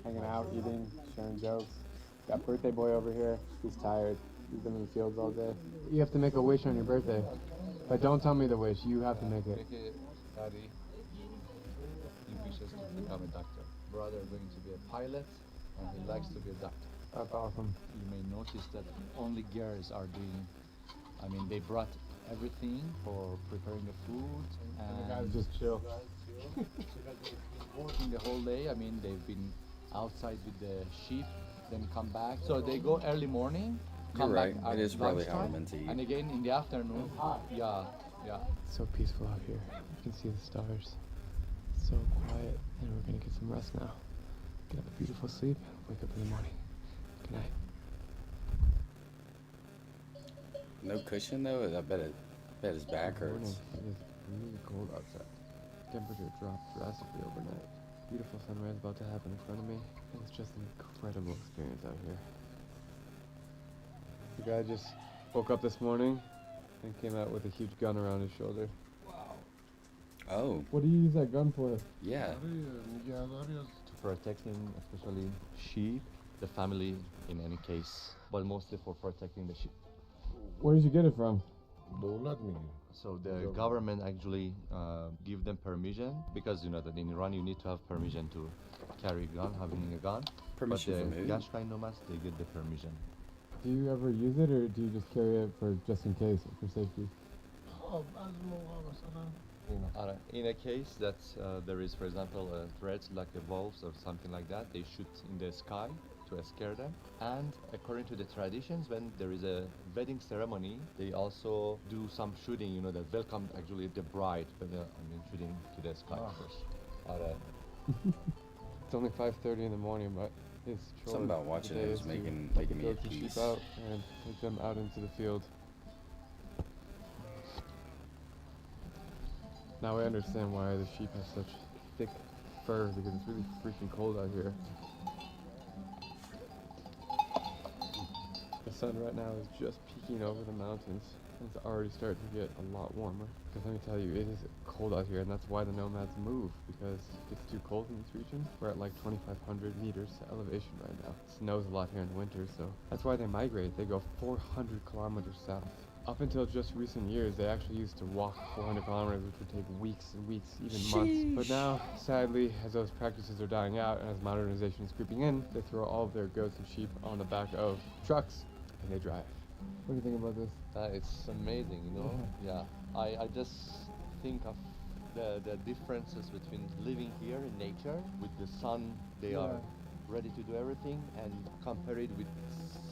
hanging out, eating, sharing jokes. Got birthday boy over here. He's tired. He's been in the fields all day. You have to make a wish on your birthday. But don't tell me the wish. You have to make it. Daddy, he wishes to become a doctor. Brother going to be a pilot, and he likes to be a doctor. That's awesome. You may notice that only girls are doing. I mean, they brought everything for preparing the food, And the guys just chill. Working the whole day. I mean, they've been outside with the sheep, then come back. So they go early morning, come You're right. back at It is probably how lunchtime, we're meant to eat. and again in the afternoon. Yeah, yeah. It's so peaceful out here. You can see the stars. It's so quiet, and we're gonna get some rest now. Get a beautiful sleep, wake up in the morning. Good night. No cushion though. I bet his back hurts. It is really cold outside. Temperature dropped drastically overnight. Beautiful sunrise about to happen in front of me, and it's just an incredible experience out here. The guy just woke up this morning and came out with a huge gun around his shoulder. Oh. What do you use that gun for? Yeah. To protecting especially sheep, the family in any case, but mostly for protecting the sheep. Where did you get it from? So the government actually give them permission because you know that in Iran you need to have permission to carry a gun, having a gun. Permission but from the who? Qashqai nomads, they get the permission. Do you ever use it, or do you just carry it for just in case, for safety? In a case that there is, for example, a threat like a wolves or something like that, they shoot in the sky to scare them. And according to the traditions, when there is a wedding ceremony, they also do some shooting, you know, that welcome actually the bride, but shooting to the sky first. It's only 5:30 in the morning, but his chore Something about of the watching day it is was to making let the me at goats and sheep peace. out and take them out into the field. Now I understand why the sheep have such thick fur, because it's really freaking cold out here. The sun right now is just peeking over the mountains, and it's already starting to get a lot warmer. Because let me tell you, it is cold out here, and that's why the nomads move, because it's too cold in this region. We're at like 2,500 meters elevation right now. It snows a lot here in winter, so that's why they migrate. They go 400 kilometers south. Up until just recent years, they actually used to walk 400 kilometers, which would take weeks and weeks, even months. But now, sadly, as those practices are dying out and as modernization is creeping in, they throw all of their goats and sheep on the back of trucks and they drive. What do you think about this? It's amazing, you know? Yeah. I just think of the differences between living here in nature with the sun, they are ready to do everything, and compare it with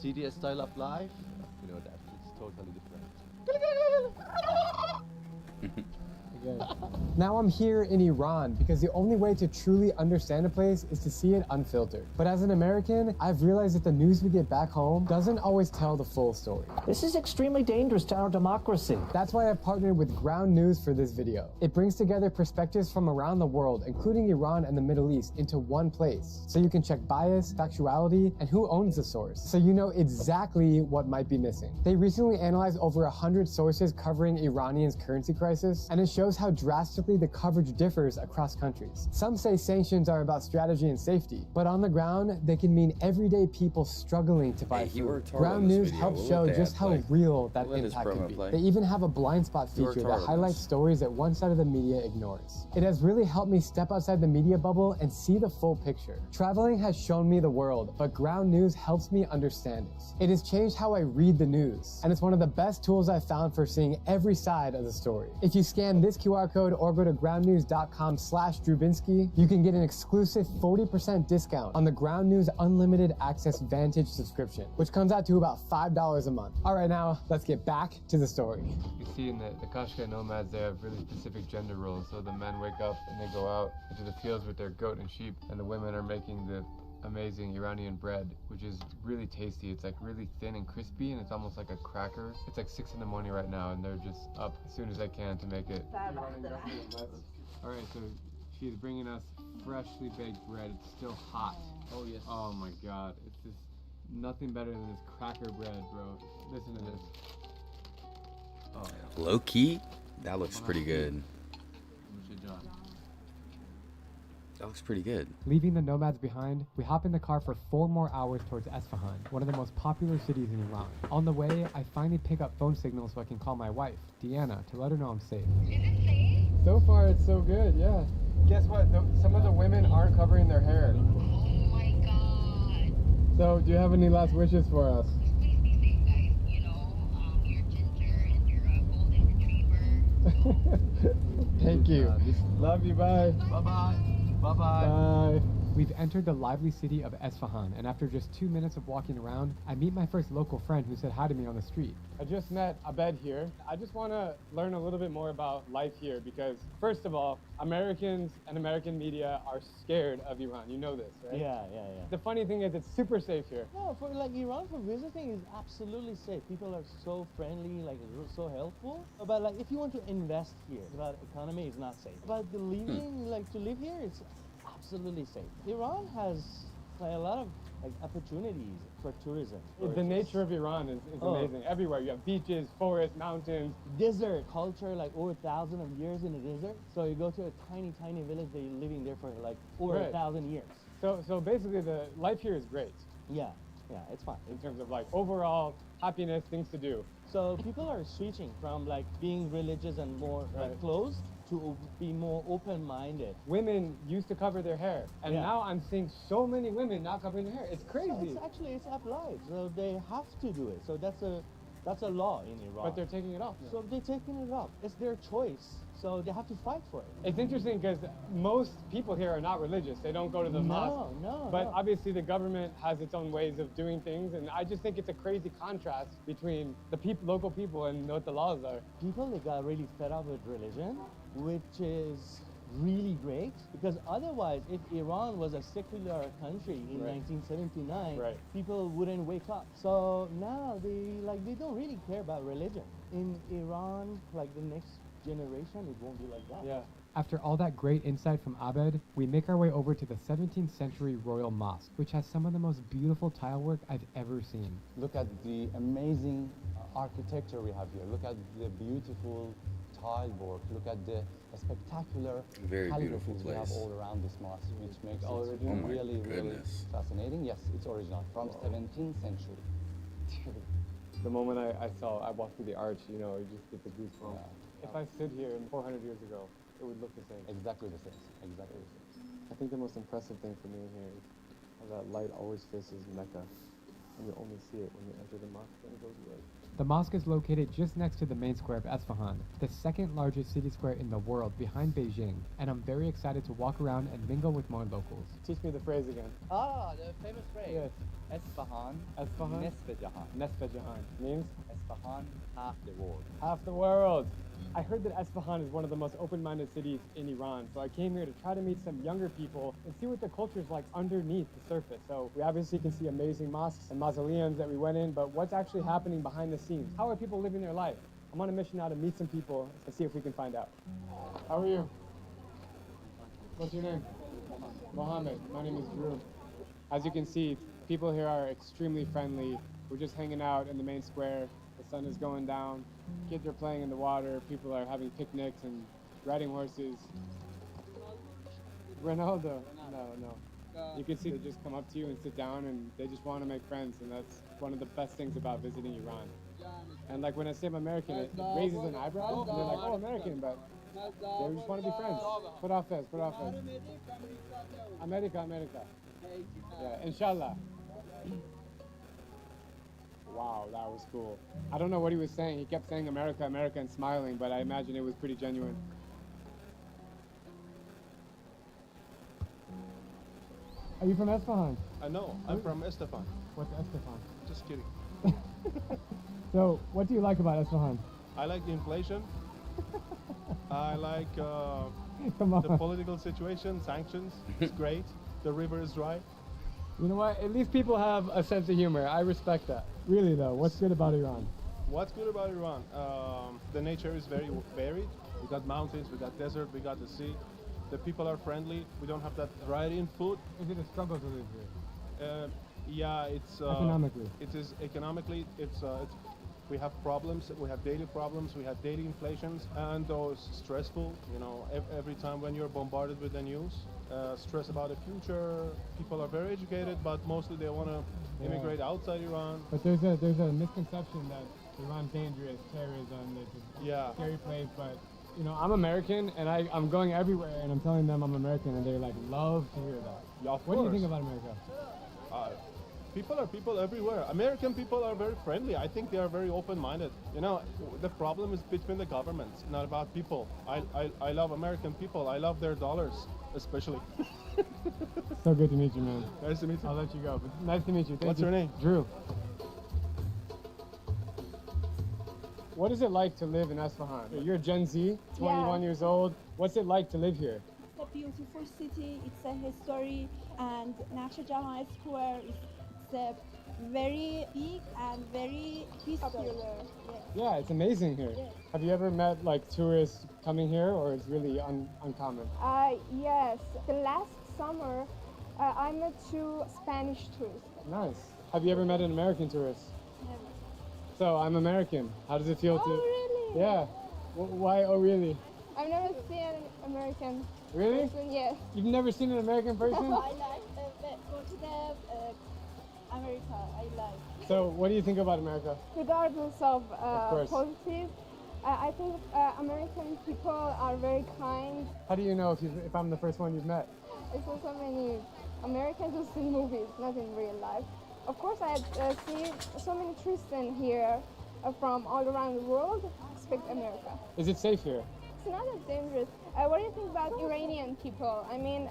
city style of life. you know that it's totally different. Now I'm here in Iran because the only way to truly understand a place is to see it unfiltered. But as an American, I've realized that the news we get back home doesn't always tell the full story. This is extremely dangerous to our democracy. That's why I've partnered with Ground News for this video. It brings together perspectives from around the world, including Iran and the Middle East, into one place. So you can check bias, factuality, and who owns the source, so you know exactly what might be missing. They recently analyzed over 100 sources covering Iranians' currency crisis, and it shows how drastically the coverage differs across countries. Some say sanctions are about strategy and safety, but on the ground, they can mean everyday people struggling to buy food. Ground News helps show just how real that impact can be. They even have a blind spot feature that highlights stories that one side of the media ignores. It has really helped me step outside the media bubble and see the full picture. Traveling has shown me the world, but Ground News helps me understand it. It has changed how I read the news, and it's one of the best tools I've found for seeing every side of the story. If you scan this QR code or go to groundnews.com/Drubinski, you can get an exclusive 40% discount on the Ground News Unlimited Access Vantage subscription, which comes out to about $5 a month. All right, now let's get back to the story. You see in the Qashqai nomads, they have really specific gender roles. So the men wake up and they go out into the fields with their goat and sheep, and the women are making the amazing Iranian bread, which is really tasty. It's like really thin and crispy, and it's almost like a cracker. It's like 6 in the morning right now, and they're just up as soon as they can to make it. All right, so she's bringing us freshly baked bread. It's still hot. Oh yes. Oh my God, it's just nothing better than this cracker bread, bro. Listen to this. Oh. Low key, that looks pretty good. That looks pretty good. Leaving the nomads behind, we hop in the car for 4 more hours towards Esfahan, one of the most popular cities in Iran. On the way, I finally pick up phone signals so I can call my wife, Deanna, to let her know I'm safe. Is it safe? So far, it's so good, yeah. Guess what? Some of the women aren't covering their hair. Oh my God. So, do you have any last wishes for us? Please be safe, guys. You know, your ginger and your golden retriever. Thank you. Love you, bye. Bye-bye. Bye-bye. Bye. We've entered the lively city of Esfahan, and after just 2 minutes of walking around, I meet my first local friend who said hi to me on the street. I just met Abed here. I just want to learn a little bit more about life here because, first of all, Americans and American media are scared of Iran. You know this, right? Yeah. The funny thing is it's super safe here. No, for like Iran for visiting is absolutely safe. People are so friendly, like so helpful. But like if you want to invest here, about economy is not safe. But the living, like to live here, it's absolutely safe. Iran has like a lot of like opportunities for tourism. The nature of Iran is amazing. Everywhere you have beaches, forests, mountains. Desert culture, like over 1,000 of years in the desert. So you go to a tiny village, they're living there for like over 1,000 years. So basically the life here is great. Yeah, it's fine. In terms of like overall happiness, things to do. So people are switching from like being religious and more like closed to be more open-minded. Women used to cover their hair, and now I'm seeing so many women not covering their hair. It's crazy. So it's applied, so they have to do it. So that's a law in Iran. But they're taking it off. So they're taking it off. It's their choice. So they have to fight for it. It's interesting because most people here are not religious. They don't go to the mosque. But obviously the government has its own ways of doing things, and I just think it's a crazy contrast between the local people and what the laws are. People, they got really fed up with religion, which is really great, because otherwise if Iran was a secular country in 1979, people wouldn't wake up. So now they don't really care about religion. In Iran, like the next generation, it won't be like that. Yeah. After all that great insight from Abed, we make our way over to the 17th century Royal Mosque, which has some of the most beautiful tile work I've ever seen. Look at the amazing architecture we have here. Look at the beautiful tile work. Look at the spectacular calligraphies we have all around this mosque, which makes it really fascinating. Yes, it's original from 17th century. The moment I walked through the arch, you know, you just get the goosebumps. If I stood here 400 years ago, it would look the same. Exactly the same. Exactly the same. I think the most impressive thing for me in here is how that light always faces Mecca, and you only see it when you enter the mosque and it goes away. The mosque is located just next to the main square of Esfahan, the second largest city square in the world behind Beijing, and I'm very excited to walk around and mingle with more locals. Teach me the phrase again. Ah, the famous phrase. Yes. Esfahan, Esfahan? Nesfe Jahan. Nesfe Jahan means? Esfahan, half the world. Half the world. I heard that Esfahan is one of the most open-minded cities in Iran, so I came here to try to meet some younger people and see what the culture is like underneath the surface. So we obviously can see amazing mosques and mausoleums that we went in, but what's actually happening behind the scenes? How are people living their life? I'm on a mission now to meet some people and see if we can find out. How are you? What's your name? Mohammed. My name is Drew. As you can see, people here are extremely friendly. We're just hanging out in the main square. The sun is going down. Kids are playing in the water. People are having picnics and riding horses. Ronaldo? No. You can see they just come up to you and sit down and they just want to make friends, and that's one of the best things about visiting Iran. And like when I say I'm American, it raises an eyebrow. And they're like, oh, American, but they just want to be friends. Put off fez. America. Yeah, inshallah. Wow, that was cool. I don't know what he was saying. He kept saying America, America, and smiling, but I imagine it was pretty genuine. Are you from Esfahan? No, I'm from Esfahan. What's Esfahan? Just kidding. So, what do you like about Esfahan? I like the inflation. I like the political situation, sanctions. It's great. The river is dry. You know what? At least people have a sense of humor. I respect that. Really though, what's good about Iran? What's good about Iran? The nature is very varied. We got mountains, we got desert, we got the sea. The people are friendly. We don't have that variety in food. Is it a struggle to live here? Yeah, it's economically. It is economically. It's we have problems. We have daily problems. We have daily inflations, and those stressful. You know, every time when you're bombarded with the news, stress about the future. People are very educated, but mostly they want to immigrate outside Iran. But there's a misconception that Iran's dangerous, terrorism, it's a scary place. But you know, I'm American, and I'm going everywhere, and I'm telling them I'm American, and they like love to hear that. Yeah, of what course. do you think about America? People are people everywhere. American people are very friendly. I think they are very open-minded. You know, the problem is between the governments, not about people. I love American people. I love their dollars, especially. So good to meet you, man. Nice to meet you. I'll let you go, but nice to meet you. What's your name? Drew. What is it like to live in Esfahan? You're Gen Z, 21 years old. What's it like to live here? It's a beautiful city. It's a history, and Nasha Jahan Square is very big and very popular. Yes. Yeah, it's amazing here. Yes. Have you ever met like tourists coming here, or it's really uncommon? Yes. The last summer, I met two Spanish tourists. Nice. Have you ever met an American tourist? Never. So I'm American. How does it feel to? Really? Yeah. Why? Oh, really? I've never seen an American Really? person. Yes. You've never seen an American person? I like go to the America. I like. So what do you think about America? Regardless of course. politics, I think American people are very kind. How do you know if I'm the first one you've met? I saw so many Americans just in movies, not in real life. Of course, I see so many tourists in here from all around the world. Expect America. Is it safe here? It's not as dangerous. What do you think about Iranian people? I mean,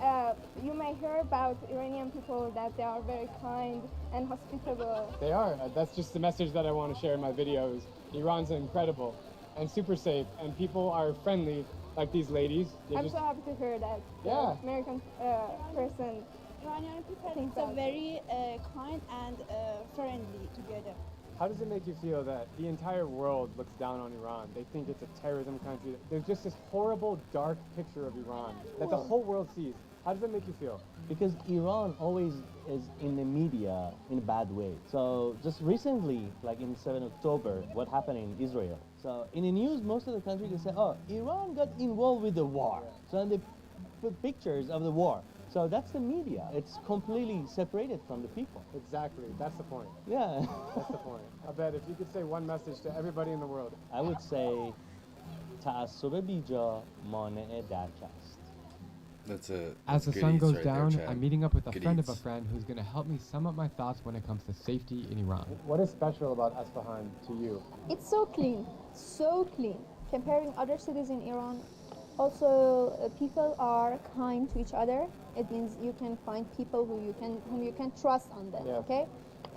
you may hear about Iranian people that they are very kind and hospitable. They are. That's just the message that I want to share in my videos. Iran's incredible and super safe, and people are friendly, like these ladies. I'm so happy to hear that. Yeah. American person. Iranian people are very kind and friendly together. How does it make you feel that the entire world looks down on Iran? They think it's a terrorism country. There's just this horrible, dark picture of Iran that the whole world sees. How does that make you feel? Because Iran always is in the media in a bad way. So just recently, like in 7 October, what happened in Israel. So in the news, most of the country they say, oh, Iran got involved with the war. So and they put pictures of the war. So that's the media. It's completely separated from the people. Exactly. That's the point. Yeah. That's the point. I bet if you could say one message to everybody in the world. I would say تعصب بیجا مانع درک است. That's a As the good sun eats goes right there, down, Chad. I'm meeting up with a Good friend of eats. a friend who's going to help me sum up my thoughts when it comes to safety in Iran. What is special about Esfahan to you? It's so clean, so clean. Comparing other cities in Iran, also people are kind to each other. It means you can find people whom you can trust on them. Yeah. Okay.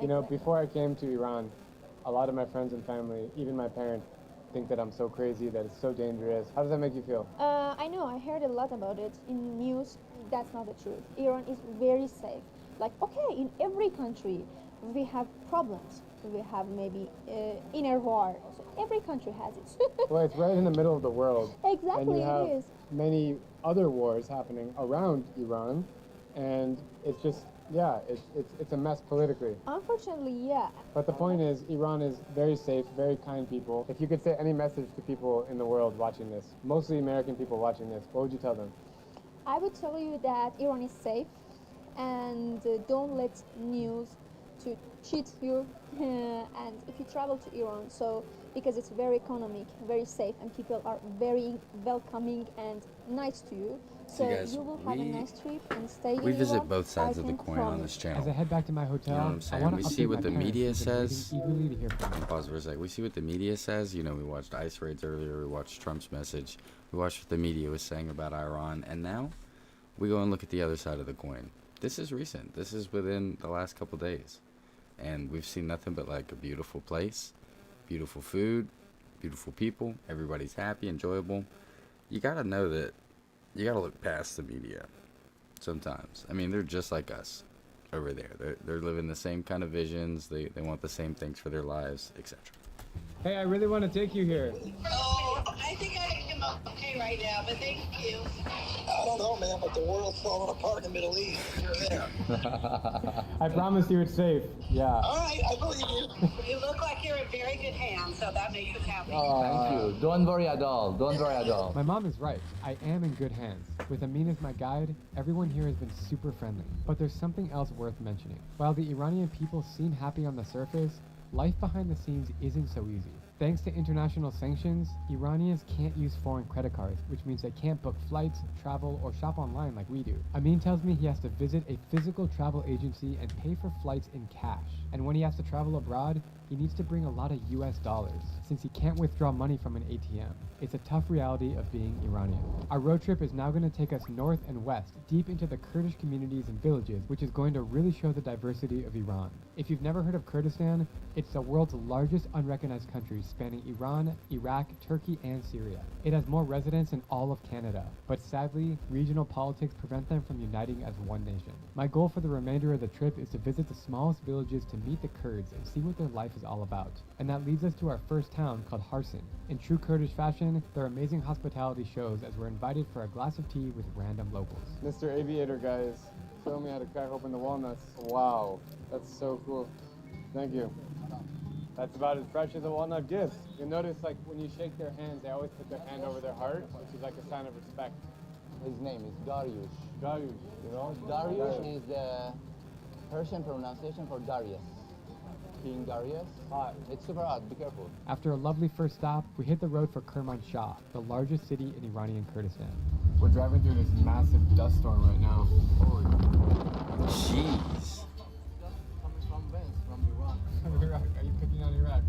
You know, before I came to Iran, a lot of my friends and family, even my parents, think that I'm so crazy, that it's so dangerous. How does that make you feel? I know, I heard a lot about it in news. That's not the truth. Iran is very safe. Like, okay, in every country we have problems. We have maybe inner war. So every country has it. Well, it's right in the middle of the world. Exactly, and you have it is. many other wars happening around Iran, and it's just, yeah, it's a mess politically. Unfortunately, yeah. But the point is, Iran is very safe, very kind people. If you could say any message to people in the world watching this, mostly American people watching this, what would you tell them? I would tell you that Iran is safe, and don't let news to cheat you. And if you travel to Iran, so because it's very economic, very safe, and people are very welcoming and nice to you, so guys, you will have a nice trip and stay in We visit Iran, both sides I of the can coin on promise. this channel. As I head back to my hotel, You know what I'm I saying? want We to see update what my the parents media who've been waiting says. eagerly to hear from me. Pause for a sec. We see what the media says. You know, we watched ICE raids earlier. We watched Trump's message. We watched what the media was saying about Iran. And now we go and look at the other side of the coin. This is recent. This is within the last couple days. And we've seen nothing but like a beautiful place, beautiful food, beautiful people. Everybody's happy, enjoyable. You got to know that you got to look past the media sometimes. I mean, they're just like us over there. They're living the same kind of visions. They want the same things for their lives, etc. Hey, I really want to take you here. Oh, I think I am okay right now, but thank you. I don't know, man, but the world's falling apart in the Middle East. You're there. I promise you it's safe. Yeah. All right, I believe you. You look like you're in very good hands, so that makes us happy. Thank you. Don't worry at all. Don't worry at all. My mom is right. I am in good hands. With Amin as my guide, everyone here has been super friendly. But there's something else worth mentioning. While the Iranian people seem happy on the surface, life behind the scenes isn't so easy. Thanks to international sanctions, Iranians can't use foreign credit cards, which means they can't book flights, travel, or shop online like we do. Amin tells me he has to visit a physical travel agency and pay for flights in cash. And when he has to travel abroad, he needs to bring a lot of US dollars, since he can't withdraw money from an ATM. It's a tough reality of being Iranian. Our road trip is now going to take us north and west, deep into the Kurdish communities and villages, which is going to really show the diversity of Iran. If you've never heard of Kurdistan, it's the world's largest unrecognized country, spanning Iran, Iraq, Turkey, and Syria. It has more residents than all of Canada, but sadly, regional politics prevent them from uniting as one nation. My goal for the remainder of the trip is to visit the smallest villages to meet the Kurds and see what their life is all about. And that leads us to our first town called Harsin. In true Kurdish fashion, their amazing hospitality shows as we're invited for a glass of tea with random locals. Mr. Aviator, guys, show me how to crack open the walnuts. Wow, that's so cool. Thank you. That's about as fresh as a walnut gives. You'll notice, like, when you shake their hands, they always put their hand over their heart, which is like a sign of respect. His name is Darius. Darius. You know, Darius is the Persian pronunciation for Darius. King Darius. Hot. It's super hot. Be careful. After a lovely first stop, we hit the road for Kermanshah, the largest city in Iranian Kurdistan. We're driving through this massive dust storm right now. Holy. Jeez. Coming from whence? From Iran. Iraq. Are you picking on Iraq?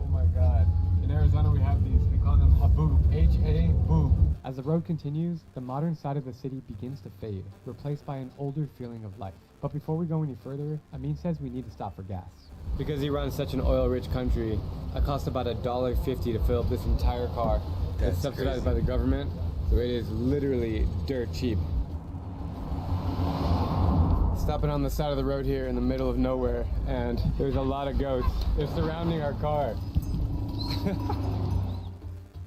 Oh my God. In Arizona we have these. We call them haboob. H-A-boob. As the road continues, the modern side of the city begins to fade, replaced by an older feeling of life. But before we go any further, Amin says we need to stop for gas. Because Iran's such an oil-rich country, it costs about $1.50 to fill up this entire car. It's subsidized by the government, so it is literally dirt cheap. Stopping on the side of the road here in the middle of nowhere, and there's a lot of goats. They're surrounding our car.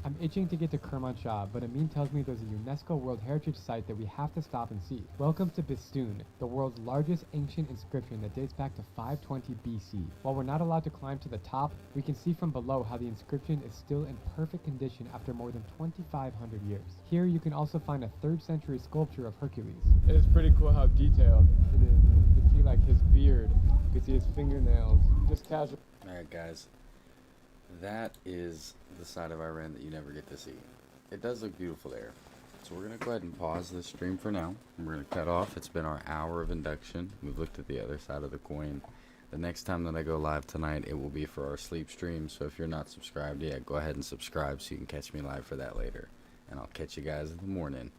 I'm itching to get to Kermanshah, but Amin tells me there's a UNESCO World Heritage Site that we have to stop and see. Welcome to Bistun, the world's largest ancient inscription that dates back to 520 BC. While we're not allowed to climb to the top, we can see from below how the inscription is still in perfect condition after more than 2,500 years. Here you can also find a 3rd century sculpture of Hercules. It is pretty cool how detailed it is. You can see like his beard, you can see his fingernails, just casual. Alright guys, that is the side of Iran that you never get to see. It does look beautiful there. So we're going to go ahead and pause this stream for now. We're going to cut off. It's been our hour of induction. We've looked at the other side of the coin. The next time that I go live tonight, it will be for our sleep stream. So if you're not subscribed yet, go ahead and subscribe so you can catch me live for that later. And I'll catch you guys in the morning.